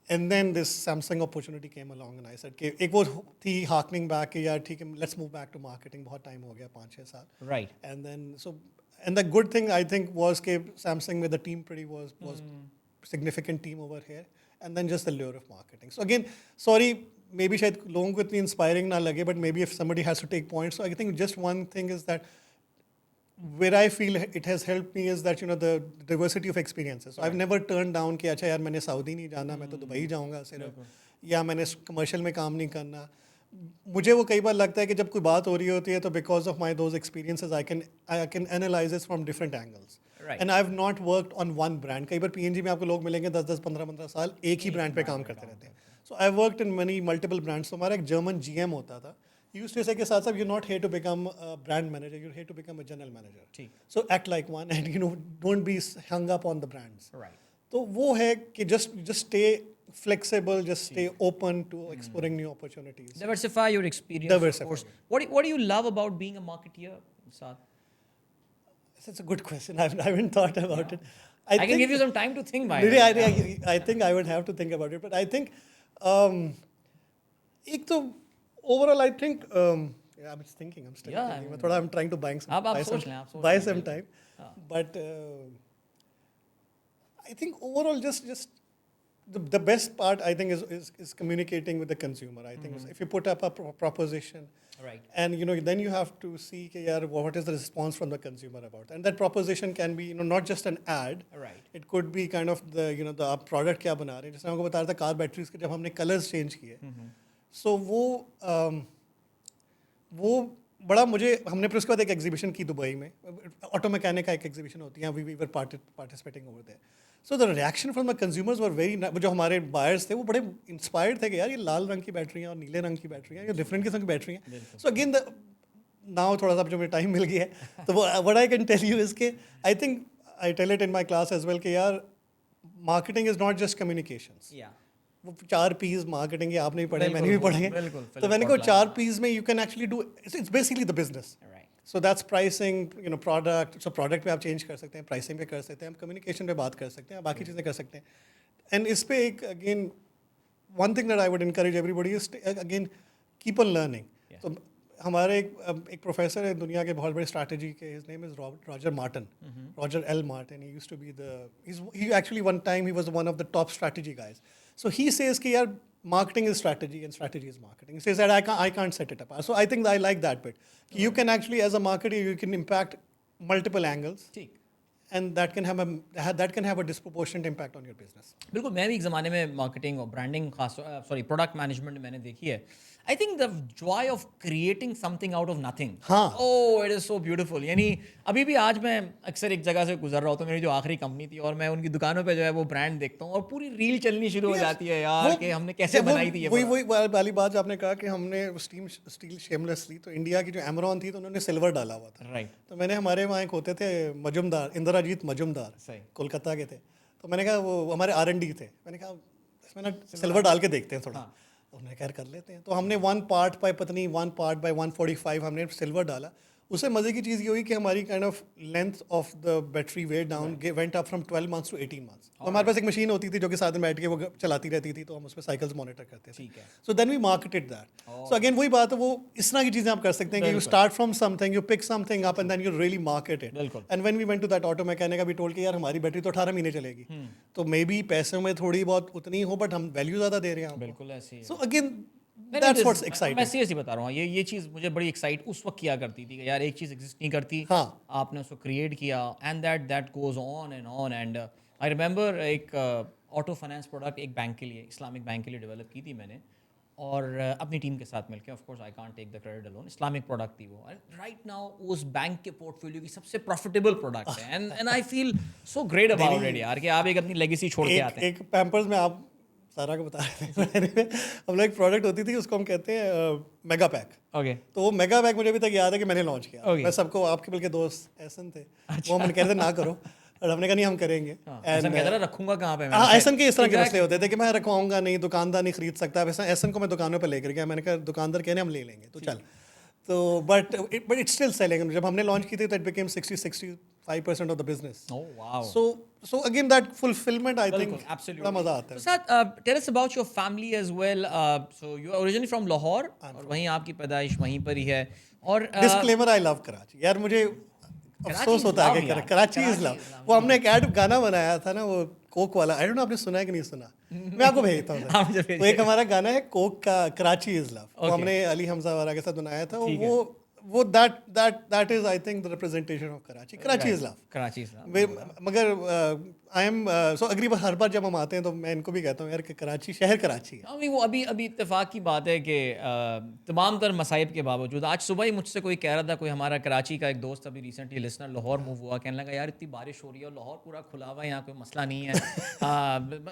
And then this Samsung opportunity came along and I said कि एक वो थी harkening back कि यार ठीक है let's move back to marketing, बहुत time हो गया 5-6 साल. Right. And then and the good thing I think was कि Samsung with the team pretty was significant team over here, and then just the lure of marketing. So again, sorry, maybe शायद लोगों को इतनी inspiring ना लगे, but maybe if somebody has to take points, so I think just one thing is that where I feel it has helped me is that the diversity of experiences. So I've never turned down कि अच्छा यार मैंने Saudi नहीं जाना, मैं तो Dubai जाऊँगा सिर्फ, या मैंने कमर्शियल में काम नहीं करना. मुझे वो कई बार लगता है कि जब कोई बात हो रही होती है तो because of my those experiences I can analyse it from different angles. And I have not worked on one brand. कई बार पीएनजी में आपको लोग मिलेंगे 10-10, 15-15 साल एक ही ब्रांड पे काम करते रहते हैं. So I worked in many multiple brands. तो हमारा एक जर्मन जीएम होता था, यूज्ड टू से के साथ साथ you not here to become a brand manager, you here to become a general manager. So act like one and don't be hung up on the brands. तो वो है कि just stay flexible, just stay open to exploring new opportunities. Diversify your experience. Diversify. Of course. What do you love about being a marketeer, Saad? That's a good question. I haven't thought about it. I can give you some time to think about it. I think I would have to think about it. But I think, एक तो overall I think, I'm just thinking. I'm still thinking. I'm trying to buy some time. But I think overall just the best part I think is communicating with the consumer. I think if you put up a proposition, right, and then you have to see what is the response from the consumer about that. And that proposition can be not just an ad, right, it could be kind of the the आप product क्या बना रहे हैं. जैसे हमको बता रहा था कार बैटरीज के जब हमने कलर्स चेंज किए, so वो बड़ा मुझे हमने फिर उसके बाद एक एग्जीबिशन की दुबई में, ऑटो मैकेनिक का एक एग्जीबिशन होती है, we were participating over there. So the reaction from the consumers were very, जो हमारे बायर्स थे वो बड़े इंस्पायर्ड थे कि यार ये लाल रंग की बैटरियाँ और नीले रंग की बैटरियाँ, ये डिफरेंट किस्म की बैटरी हैं. सो अगेन नाउ थोड़ा सा जो मुझे टाइम मिल गया है तो वो what I can tell you is के I think I tell it in my class as well कि यार marketing is not just communications. या वो 4 P's मार्केटिंग आपने भी पढ़े, बिल्कुल, मैंने भी पढ़े. बिल्कुल, तो मैंने कहा Philip 4 P's में you can actually do, it's basically the business. Right. So that's pricing, you know product, so product पे आप चेंज कर सकते हैं, प्राइसिंग पे कर सकते हैं, हम कम्युनिकेशन पे बात कर सकते हैं, बाकी चीज़ें कर सकते हैं. एंड इस पे एक again one thing that I would encourage everybody is again keep on learning. तो हमारे एक प्रोफेसर है दुनिया के बहुत बड़े स्ट्रैटेजी के, his name is Roger Martin, Roger L Martin. He used to be he actually one time he was one of the top strategy guys. So he says कि यार marketing is strategy and strategy is marketing. He says that I can't set it up. So I think I like that bit. You can actually, as a marketer, you can impact multiple angles. ठीक. And that can have a disproportionate impact on your business. बिल्कुल, मैं भी एक ज़माने में marketing और branding खास product management मैंने देखी है. आई think the Joy of creating something out of nothing. हाँ. ओह, इट इज़ सो ब्यूटीफुल. यानी अभी भी आज मैं अक्सर एक जगह से गुजर रहा हूँ तो मेरी जो आखिरी कंपनी थी और मैं उनकी दुकानों पे जो है वो ब्रांड देखता हूँ और पूरी रील चलनी शुरू हो जाती है यार कि हमने कैसे बनाई थी ये. वही वाली बात जो आपने कहा कि हमने स्टील शेमलेसली, तो इंडिया की जो एमरॉन थी तो उन्होंने सिल्वर डाला हुआ था. राइट. तो मैंने हमारे वहाँ एक होते थे मजुमदार, इंदिराजीत मजुमदार, सही. कोलकाता के थे. तो मैंने कहा वो हमारे R&D थे, मैंने कहा इसमें ना सिल्वर डाल के देखते हैं थोड़ा. उन्होंने खैर कर लेते हैं. तो हमने 1 part by पत्नी 1 part by 145 हमने सिल्वर डाला. उससे मज़े की चीज़ ये हुई कि हमारी kind of length of the battery wait down went up from 12 months to 18 months. तो हमारे पास एक मशीन होती थी जो कि साथ में बैठ के वो चलाती रहती थी, तो हम उस पर साइकिल्स मॉनिटर करते थे. So then we marketed that. So again वही बात है, वो इस तरह की चीज़ें आप कर सकते हैं कि you start from something, you pick something up and then you really market it. And when we went to that auto mechanic, अभी टोल्ड कि यार हमारी बैटरी तो 18 महीने चलेगी. तो मे बी पैसों में थोड़ी बहुत उतनी हो बट हम वैल्यू ज़्यादा दे रहे हैं. बिल्कुल ऐसी. So again That's what's exciting. मैं सीरियसली बता रहा हूँ, ये चीज़ मुझे बड़ी एक्साइट उस वक्त किया करती थी कि यार एक चीज़ एग्जिस्ट नहीं करती. हाँ. आपने उसको क्रिएट किया and that goes on and I remember एक ऑटो फाइनेंस प्रोडक्ट एक बैंक के लिए, इस्लामिक बैंक के लिए डेवलप की थी मैंने और अपनी टीम के साथ मिलकर. Of course I can't take the credit alone. Islamic product थी वो एंड राइट नाउ उस बैंक के पोर्टफोलियो की सबसे प्रॉफिटेबल प्रोडक्ट है and I feel so great about it यार कि आप एक अपनी लेगेसी छोड़ के आते हैं. एक पैम्पर्स में आप सारा को बता रहे थे हम लोग एक प्रोडक्ट होती थी उसको हम कहते हैं मेगा पैक. ओके. तो वो मेगा पैक मुझे अभी तक याद है कि मैंने लॉन्च किया. Okay. मैं सबको, आपके बल्कि दोस्त एहसन थे, वो मैंने कह रहे थे ना करो और हमने कहा नहीं हम करेंगे. ऐसा कहता रहा रखूंगा कहाँ पे. हाँ, एहसन के इस तरह के मसले होते थे कि मैं रखवाऊंगा नहीं, दुकानदार नहीं खरीद सकता. एहसन को मैं दुकानों पर लेकर गया, मैंने कहा दुकानदार कहने हम ले लेंगे तो चल. तो बट इट्स स्टिल सेलिंग. जब हमने लॉन्च की थी तो it became 60-65% of the business. Oh wow. So again that fulfillment I think absolutely बड़ा मजा आता है. तो साथ tell us about your family as well. So you are originally from Lahore और वहीं आपकी पैदाइश वहीं पर ही है और डिस्क्लेमर, आई लव कराची. यार मुझे अफसोस होता है कि कराची इज लव. वो हमने एक ऐड गाना बनाया था ना, वो कोक वाला, आई डोंट नो आपने सुना है कि नहीं सुना, मैं आपको भेजता हूँ. तो एक हमारा गाना है कोक का, कराची इज लव, वो हमने अली हमजा वाला के साथ बनाया था. वो that is I think the representation of Karachi. Karachi is love. Karachi is love. मगर I am so agree. हर बार जब हम आते हैं तो मैं इनको भी कहता हूँ यार कि कराची शहर कराची है. नहीं, वो अभी इत्तेफाक की बात है कि तमाम तर मसाइब के बावजूद आज सुबह ही मुझसे कोई कह रहा था, कोई हमारा कराची का एक दोस्त अभी रिसेंटली लिसनर लाहौर मूव हुआ, कहने लगा यार इतनी बारिश हो रही है और लाहौर पूरा खुला हुआ है, यहाँ कोई मसला नहीं है.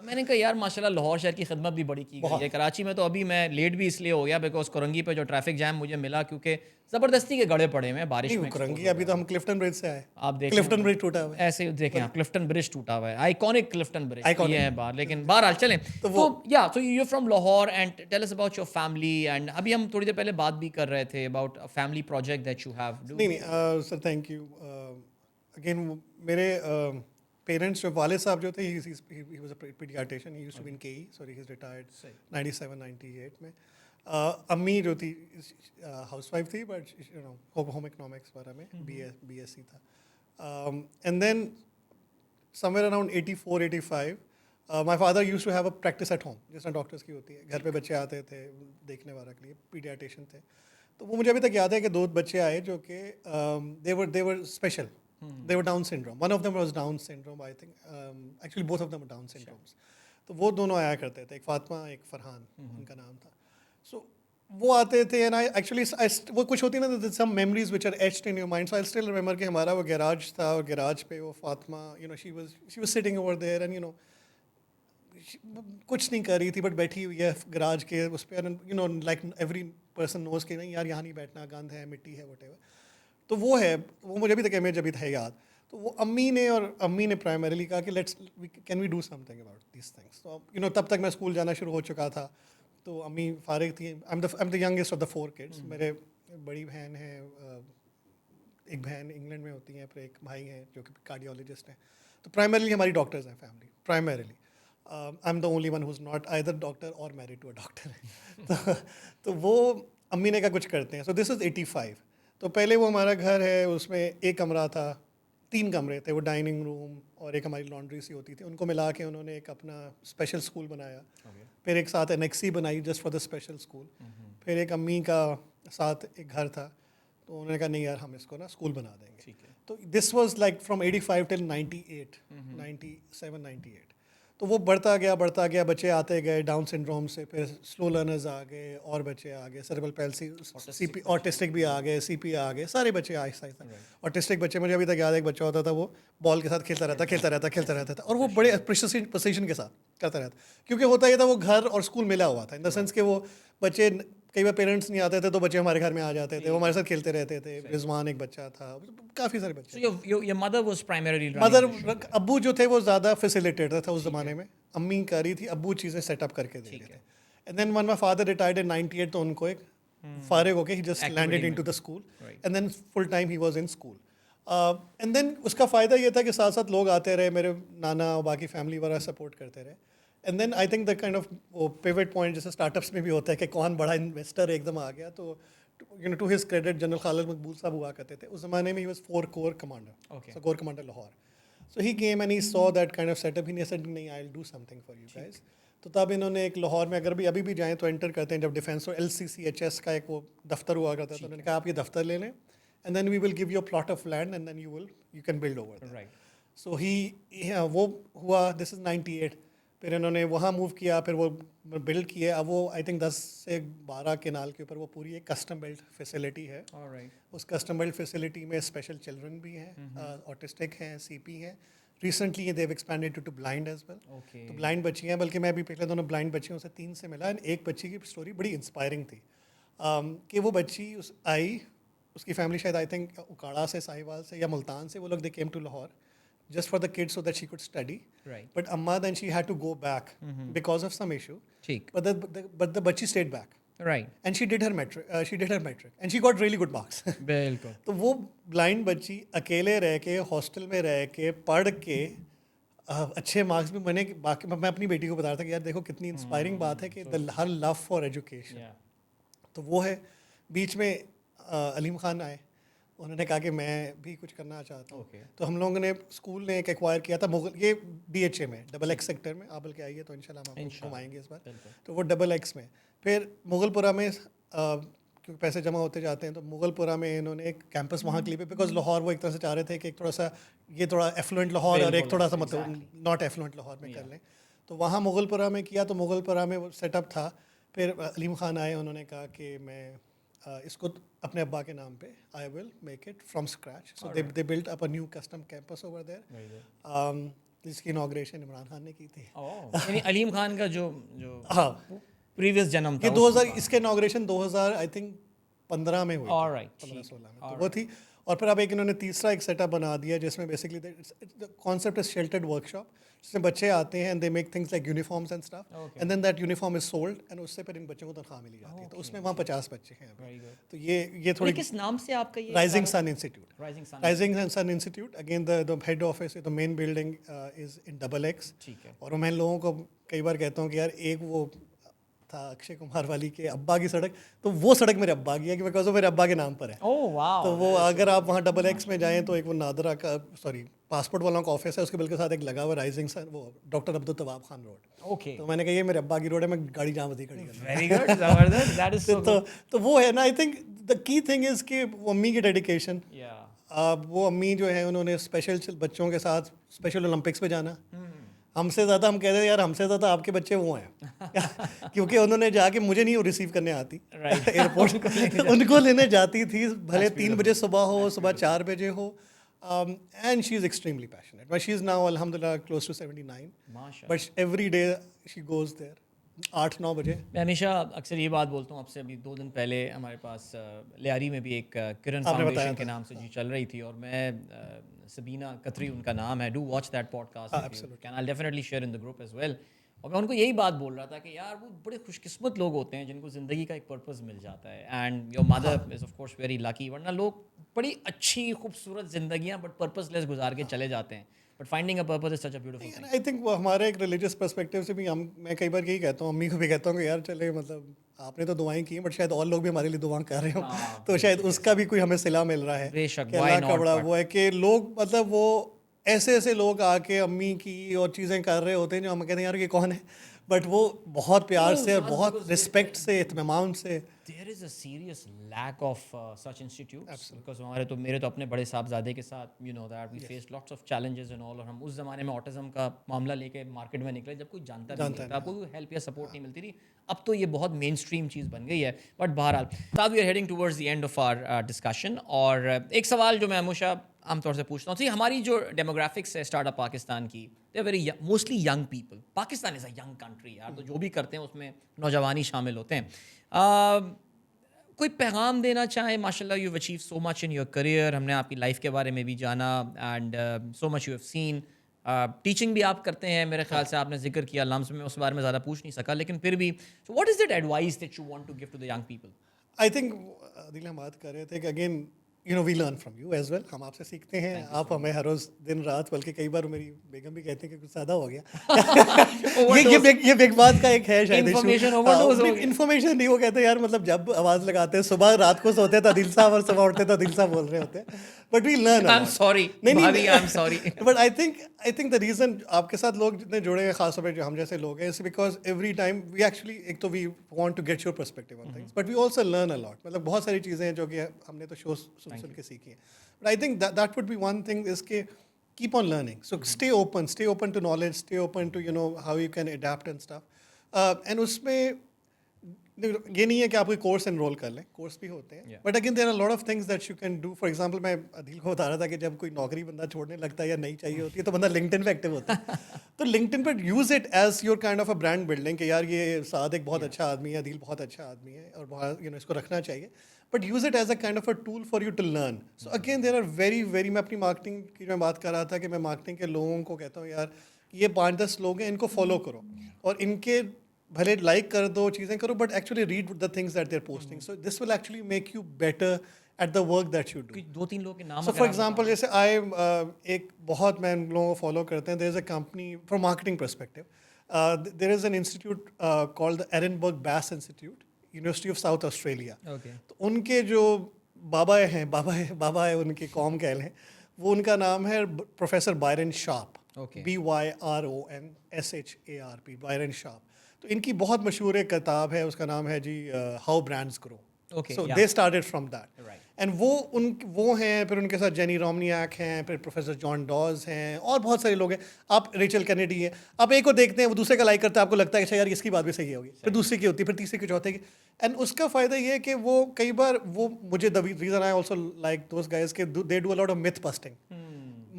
मैंने कहा यार माशाल्लाह लाहौर शहर की खिदमत भी बड़ी की गई है. कराची में तो अभी मैं लेट भी इसलिए हो गया बिकॉज कोरंगी पे जो ट्रैफिक जैम मुझे मिला क्योंकि ज़बरदस्ती के गड़े पड़े हैं बारिश में. कोरंगी अभी तो हम क्लिफ्टन ब्रिज से आए. आप देखें क्लिफ्टन ब्रिज टूटा हुआ है. ऐसे देखें आप, क्लिफ्टन ब्रिज टूटा हुआ है, आइकॉनिक क्लिफ्टन ब्रिज ये है बाहर. लेकिन बहरहाल चलें तो या so you are from Lahore and tell us about your family. And अभी हम थोड़ी देर पहले बात भी कर रहे थे about a family project that you have. नहीं सर, थैंक यू अगेन. मेरे पेरेंट्स जो वालिद साहब जो थे, he was a pediatrician, he used to be in KE, sorry he's retired 97-98 में. अम्मी जो थी हाउसवाइफ थी but you know home economics वगैरह में BSc था. And then somewhere around 84-85 my father used to have a practice at home, जिस doctors की होती है. घर पे बच्चे आते थे देखने वाला के लिए, पीडियाट्रिशियन थे. तो वो मुझे अभी तक याद है कि 2 बच्चे आए जो कि they were special. They were Down syndrome. One of them was Down syndrome, I think. Actually, both of them were Down syndromes. तो वो दोनों आया करते थे, एक फातिमा एक फरहान उनका नाम था. So वो आते थे एंड आई एक्चुअली वो कुछ होती ना some memories which are etched in your mind, so I still remember कि हमारा वो गैराज था और गैराज पे वो Fatima she was sitting over there and कुछ नहीं कर रही थी बट बैठी हुई है गराज के उस पर लाइक एवरी पर्सन नोज कि नहीं यार यहाँ नहीं बैठना, गंद है, मिट्टी है, वटेवर। तो वो है, वो मुझे अभी तक इमेज अभी था याद। तो वो अम्मी ने प्राइमरीली कहा कि can we do something about this things. तो तब तक मैं स्कूल जाना शुरू हो चुका था, तो अम्मी फारिग थी। आई am the youngest of the 4 kids. मेरे बड़ी बहन है, एक बहन इंग्लैंड में होती है, फिर एक भाई है जो कि कार्डियोलॉजिस्ट हैं। तो प्राइमरीली हमारी डॉक्टर्स हैं family, primarily. I am the only one who is not either doctor और मैरिड टू अ डॉक्टर। तो वो अम्मी ने कहा कुछ करते हैं। So this is 85। तो पहले वो हमारा घर है, उसमें एक कमरा था, 3 कमरे थे, वो डाइनिंग रूम और एक हमारी लॉन्ड्री सी होती थी, उनको मिला के उन्होंने एक अपना स्पेशल स्कूल बनाया। फिर एक साथ एनेक्सी बनाई just for the special school. फिर एक अम्मी का साथ एक घर था, तो उन्होंने कहा नहीं यार हम इसको ना स्कूल बना देंगे। तो this was like from 85 till 98, 97, 98। तो वो बढ़ता गया, बच्चे आते गए डाउन सिंड्रोम से, फिर स्लो लर्नर्स आ गए और बच्चे आ गए, सेरेब्रल पैल्सी, सीपी, ऑटिस्टिक भी आ गए, सीपी आ गए, सारे बच्चे आहिस्ता आहिस्ता। ऑटिस्टिक बच्चे, मुझे अभी तक याद है, एक बच्चा होता था वो बॉल के साथ खेलता रहता था और वो बड़े प्रिसिशन के साथ करता रहता, क्योंकि होता ये था वो घर और स्कूल मिला हुआ था, इन द सेंस कि वो बच्चे, कई बार पेरेंट्स नहीं आते थे तो बच्चे हमारे घर में आ जाते थे, वो हमारे साथ खेलते रहते थे। रिजवान एक बच्चा था, काफ़ी सारे बच्चे। your mother was primarily mother, अब्बू जो थे वो ज़्यादा फैसिलिटेटर था उस ज़माने में, अम्मी कर रही थी, अब्बू चीज़ें सेटअप करके दे रहे थे। And then one my father retired in 98, तो उनको एक फारिग होके ही just landed into the school and then full time he was in school. And then उसका फ़ायदा ये था कि साथ साथ लोग आते रहे, मेरे नाना और बाकी फैमिली वाला सपोर्ट करते रहे। And then I think the kind of वो पिवट पॉइंट जैसे स्टार्टअप्स में भी होता है कि कौन बड़ा इन्वेस्टर एकदम आ गया, तो to his credit general Khalid Maqbool sahab हुआ करते थे उस ज़माने में, he was 4 corps commander, so corps commander Lahore. So he came and he saw that kind of setup. He said, नहीं, I'll do something for you guys. तो तब इन्होंने एक लाहौर में, अगर भी अभी भी जाएँ तो एंटर करते हैं जब डिफेंस और LCCHS का एक वो दफ्तर हुआ करता था, तो उन्होंने कहा आप ये दफ्तर ले लें and then we will give you a plot of land and then you can build over that. So वो हुआ, दिस इज़ 98। फिर इन्होंने वहाँ मूव किया, फिर वो बिल्ड किए। अब वो आई थिंक 10 से 12 केनाल के ऊपर वो पूरी एक कस्टम बिल्ड फैसिलिटी है। उस कस्टम बिल्ड फैसिलिटी में स्पेशल चिल्ड्रन भी हैं, ऑटिस्टिक हैं, CP हैं। Recently they expanded to blind as well. तो ब्लाइंड बच्ची हैं, बल्कि मैं अभी पिछले दोनों ब्लाइंड बच्चियों से 3 से मिला। एक बच्ची की स्टोरी बड़ी इंस्पायरिंग थी कि वो बच्ची आई, उसकी फैमिली शायद आई थिंक उकाड़ा से, साहिवाल से या मुल्तान से, वो लोग they came to Lahore just for the kids so that she could study. Right. But Amma then she had to go back because of some issue. But the bachchi stayed back. Right. And she did her metric. And she got really good marks. बिल्कुल। तो वो blind बच्ची अकेले रह के hostel में रह के पढ़ के अच्छे मार्क्स भी बने। बाकी मैं अपनी बेटी को बता रहा था कि यार देखो कितनी इंस्पायरिंग बात है कि हर लव फॉर एजुकेशन। तो वो है। बीच में अलीम खान आए, उन्होंने कहा कि मैं भी कुछ करना चाहता हूँ। तो हम लोगों ने स्कूल ने एक एक्वायर किया था मुगल, ये DHA में XX सेक्टर में, आप बल्कि आइए तो इंशाल्लाह हम आपको घुमाएंगे इस बार। तो वो XX में, फिर मुगलपुरा में क्योंकि पैसे जमा होते जाते हैं, तो मुगलपुरा में इन्होंने एक कैंपस वहाँ के लिए, बिकॉज लाहौर वो एक तरह से चाह रहे थे कि एक थोड़ा सा ये थोड़ा एफ्लुएंट लाहौर और एक थोड़ा सा मतलब नॉट एफ्लुएंट लाहौर में कर लें। तो वहाँ मुगलपुरा में किया, तो मुगलपुरा में वो सेटअप था। फिर अलीम खान आए, उन्होंने कहा कि मैं इसको अपने अब्बा के नाम पे I will make it from scratch. So they built up a new custom campus over there, जिसकी इनॉग्रेशन इमरान खान ने की थी। यानी अलीम खान का जो हाँ प्रीवियस जन्म था, ये 2000, इसके इनॉग्रेशन 2000 आई थिंक 15 में हुई, 15-16 में, तो वो थी। और फिर अब एक इन्होंने तीसरा एक सेटअप बना दिया जिसमें basically the concept is sheltered workshop, जिसमें बच्चे आते हैं and they make things like uniforms and stuff and then that uniform is sold and उससे फिर इन बच्चों को तनख्वाह मिली जाती है। तो उसमें वहाँ 50 बच्चे हैं। तो ये थोड़ी, किस नाम से आपका ये? Rising sun institute. Rising sun institute, again the head office, the main building is in XX। ठीक है। और मैं लोगों को कई बार कहता हूँ कि यार एक वो था अक्षय कुमार वाली के अब्बा की सड़क, तो वो सड़क मेरे अब्बा की है, बिकॉज वो मेरे अब्बा के नाम पर है। Oh wow. तो वो अगर आप वहाँ XX में जाएं तो एक वो नादरा का, सॉरी, पासपोर्ट वालों का ऑफिस है, उसके बिल्कुल साथ एक लगा हुआ राइजिंग सन, वो doctor Abdul तवाब Khan road. Okay. तो मैंने कहा ये मेरे अब्बा की रोड है, मैं गाड़ी जहाँ बदी खड़ी कर। वेरी गुड, जबरदस्त, दैट इज सो गुड। तो वो है ना, आई think the key thing is कि वो अम्मी की डेडिकेशन। वो अम्मी जो है उन्होंने स्पेशल बच्चों के साथ स्पेशल ओलंपिक्स पे जाना, हमसे ज़्यादा हम कहते हैं यार हमसे ज़्यादा आपके बच्चे वो हैं क्योंकि उन्होंने जाके मुझे नहीं रिसीव करने आती एयरपोर्ट उनको लेने जाती थी भले 3 बजे सुबह हो सुबह 4 बजे हो and she's extremely passionate but she's now alhamdulillah close to 79 but every day she goes there 8-9 बजे। मैं हमेशा अक्सर ये बात बोलता हूँ आपसे। अभी 2 दिन पहले हमारे पास लियारी में भी एक किरण फाउंडेशन के नाम से जी चल रही थी और मैं सबीना कतरी उनका नाम है, do watch that podcast can I definitely share in the group as well. और मैं उनको यही बात बोल रहा था कि यार वो बड़े खुशकिस्मत लोग होते हैं जिनको ज़िंदगी का एक पर्पस मिल जाता है and your mother is of course very lucky. वरना लोग बड़ी अच्छी खूबसूरत जिंदगियां बट पर्पसलेस गुजार के चले जाते हैं। But finding a purpose is such a beautiful thing. I think वो हमारे एक रिलीजियस पर्सपेक्टिव से भी मैं कई बार यही कहता हूँ, अम्मी को भी कहता हूँ कि यार चले मतलब आपने तो दुआएं की बट शायद और लोग भी हमारे लिए दुआएं कर रहे हो तो शायद उसका भी कोई हमें सिला मिल रहा है। अल्लाह का बड़ा वो है कि लोग मतलब वो ऐसे लोग आके अम्मी की और चीज़ें कर रहे होते हैं जो हम कहते हैं यार ये कौन है, बट वो बहुत प्यार से और बहुत रिस्पेक्ट से इत्मीनान से। There is a serious lack of such institutes because मेरे तो अपने बड़े साहबजादे के साथ you know that we faced lots of challenges and all, और हम उस ज़माने में ऑटिज़म का मामला लेके मार्केट में निकले जब कोई जानता भी नहीं था, आपको कोई हेल्प या सपोर्ट नहीं मिलती थी। अब तो ये बहुत मेन स्ट्रीम चीज़ बन गई है। बट बहरहाल now we are heading towards the end of our discussion और एक सवाल जो मैं हमेशा आमतौर से पूछता हूँ, हमारी जो डेमोग्राफिक्स है स्टार्टअप पाकिस्तान की, they are very mostly young people. Pakistan is a young country यार, तो जो भी करते हैं उसमें नौजवानी शामिल होते हैं। कोई पैगाम देना चाहें? माशाल्लाह you have achieve so much in your career, हमने आपकी लाइफ के बारे में भी जाना and so much you have seen. Teaching भी आप करते हैं मेरे ख्याल से, आपने जिक्र किया लम्स में, उस बारे में ज़्यादा पूछ नहीं सका, लेकिन फिर भी what is that advice that you want to give to the young people? I think Adil हम बात कर रहे थे कि again you know we learn from you as well, हम आपसे सीखते हैं, आप हमें हर रोज़ दिन रात, बल्कि कई बार मेरी बेगम भी कहते हैं कि कुछ ज़्यादा हो गया ये बिग बात का एक है शायद इन्फॉर्मेशन नहीं, वो कहते हैं यार मतलब जब आवाज़ लगाते हैं सुबह रात को सोते हैं तो दिल साहब और सुबह उठते तो दिल साहब बोल रहे होते हैं, but we learn. I am sorry bhabhi, I am sorry. But I think the reason आपके साथ लोग जितने जुड़े हैं, खासतौर पर जो हम जैसे लोग हैं, it's because every time we actually एक तो we want to get your perspective on things but we also learn a lot. मतलब बहुत सारी चीज़ें हैं जो कि हमने तो शो सुन के सीखी हैं। But I think that would be one thing is कि keep on learning. So stay open to knowledge, stay open to you know how you can adapt and stuff. And उसमें ये नहीं है कि आप कोई कोर्स एनरोल कर लें, कोर्स भी होते हैं, but again there are lot of things that you can do. For example मैं अदिल को बता रहा था कि जब कोई नौकरी बंदा छोड़ने लगता है या नहीं चाहिए होती है तो बंदा लिंक्डइन पे एक्टिव होता है तो लिंक्डइन पर use it as your kind of a brand building कि यार ये साद एक बहुत अच्छा आदमी है, अदिल बहुत अच्छा आदमी है और बहुत यू नो इसको रखना चाहिए, but use it as a kind of a tool for you to learn. So again there are very मैं अपनी मार्केटिंग की मैं बात कर रहा था कि मैं मार्केटिंग के लोगों को कहता हूँ यार ये 5-10 लोग हैं, इनको फॉलो करो और इनके भले लाइक कर दो, चीज़ें करो, but actually read the things that they are posting, so this will actually make you better at the work that you do. 2-3 लोग के नाम, सो फॉर एग्जांपल जैसे एक बहुत मैं लोगों को फॉलो करते हैं, there is a company from marketing perspective, there is an institute called the Ehrenberg Bass institute, university of South Australia. तो उनके जो बाबा है उनके कौम कह लें, वो उनका नाम है professor Byron sharp, BYRONSHARP, Byron sharp. तो इनकी बहुत मशहूर एक किताब है, उसका नाम है जी how brands grow. So they started from that and वो हैं, फिर उनके साथ जेनी रोमनियाक हैं, फिर प्रोफेसर जॉन डॉज हैं और बहुत सारे लोग हैं। आप रेचल कैनेडी हैं, आप एक को देखते हैं वो दूसरे का लाइक करता है, आपको लगता है कि यार इसकी बात भी सही होगी, फिर दूसरी की होती है, फिर तीसरी की, चौथे की। एंड उसका फ़ायदा ये है कि वो कई बार वो मुझे the reason I also like those guys के they do a lot of myth busting.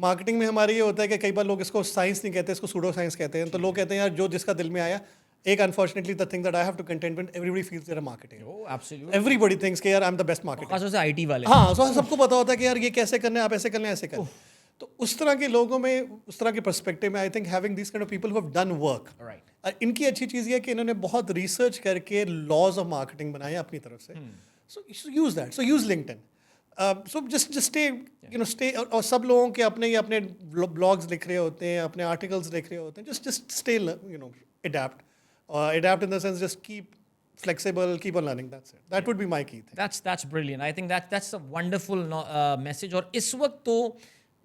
Marketing में हमारे ये होता है कि कई बार लोग इसको साइंस नहीं कहते, इसको सूडो साइंस कहते हैं। तो लोग कहते हैं यार जो जिसका दिल में आया। एक unfortunately the thing that I have to content with, everybody feels their marketing, everybody thinks कि यार I am the best marketer, खास तौर से आईटी वाले। हाँ, सो सबको पता होता है कि यार ये कैसे करना है, आप ऐसे करना है, ऐसे करना है। तो उस तरह के लोगों में, उस तरह के पर्सपेक्टिव में I think having this kind of people who have done work, इनकी अच्छी चीज़ ये है कि इन्होंने बहुत रिसर्च करके लॉज ऑफ मार्केटिंग बनाए अपनी तरफ से। So use that, so use LinkedIn, so just stay और सब लोगों के अपने ब्लॉग्स लिख रहे होते हैं, अपने आर्टिकल्स लिख रहे होते हैं, just stay adapt in the sense just keep flexible, keep on learning, that's it, that would be my key thing. That's brilliant. I think that's a wonderful message. और इस वक्त तो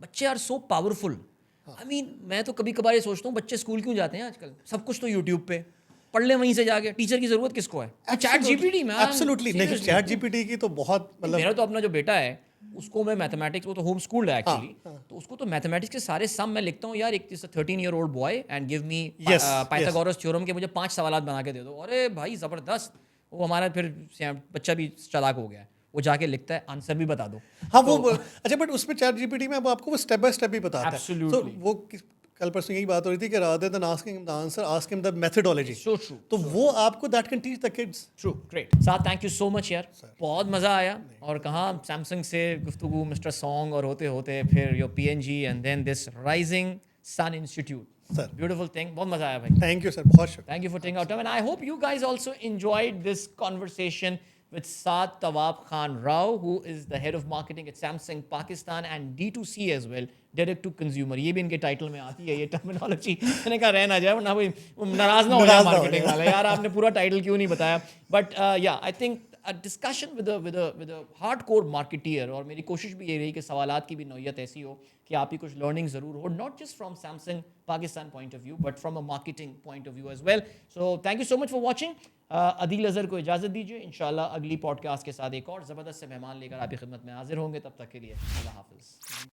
बच्चे are so powerful. I mean मैं तो कभी कभार ये सोचता हूँ बच्चे स्कूल क्यों जाते हैं आजकल, सब कुछ तो यूट्यूब पे पढ़ ले वहीं से जाके, टीचर की जरूरत किसको है? चैट जीपीटी में। एब्सोल्युटली नहीं, चैट जीपीटी की तो बहुत मतलब मेरा तो अपना जो बेटा है उसको मैं मैथमेटिक्स, वो तो होम स्कूल्ड है एक्चुअली, तो उसको तो मैथमेटिक्स के सारे सम मैं लिखता हूँ यार, एक 13-year-old boy and give me Pythagoras theorem के मुझे 5 सवालात बना के दे दो, अरे भाई ज़बरदस्त, वो हमारा फिर बच्चा भी चालाक हो गया है, वो जाके लिखता है आंसर भी बता दो। हाँ वो अच्छा, बट उसमें चैट जीपीटी में अब आपको वो स्टेप बाय स्टेप भी बताता है। Absolutely. So, वो कल परसों यही बात हो रही थी कि rather than asking him the answer, ask him the methodology. So true. तो वो आपको that can teach the kids. True, great. साथ थैंक यू सो मच यार, बहुत मज़ा आया। और कहाँ सैमसंग से गुफ्तगू, मिस्टर सॉन्ग, और होते होते फिर your PNG and then this rising sun institute, Sir. Beautiful thing, बहुत मज़ा आया भाई। Thank you sir, बहुत शुक्रिया। Thank you for taking out time, and I hope you guys also enjoyed this conversation with Saad Tawab Khan Rao, who is the head of marketing at Samsung Pakistan and D2C as well, direct to consumer. ये भी इनके title में आती है ये terminology, मैंने कहा रह ना जाए वरना कोई नाराज ना हो जाए मार्केटिंग वाले, यार आपने पूरा टाइटल क्यों नहीं बताया। बट या I think a discussion with a hardcore marketeer, और मेरी कोशिश भी ये रही कि सवालात की भी नौयत ऐसी हो कि आपकी कुछ लर्निंग ज़रूर हो, not just from Samsung Pakistan point of view but from a marketing point of view as well. So thank you so much for watching. Adeel Azhar को इजाज़त दीजिए, इंशाल्लाह अगली पॉडकास्ट के साथ एक और ज़बरदस्त से मेहमान लेकर आपकी खिदमत में हाजिर होंगे, तब तक के लिए अल्लाह हाफ़िज़।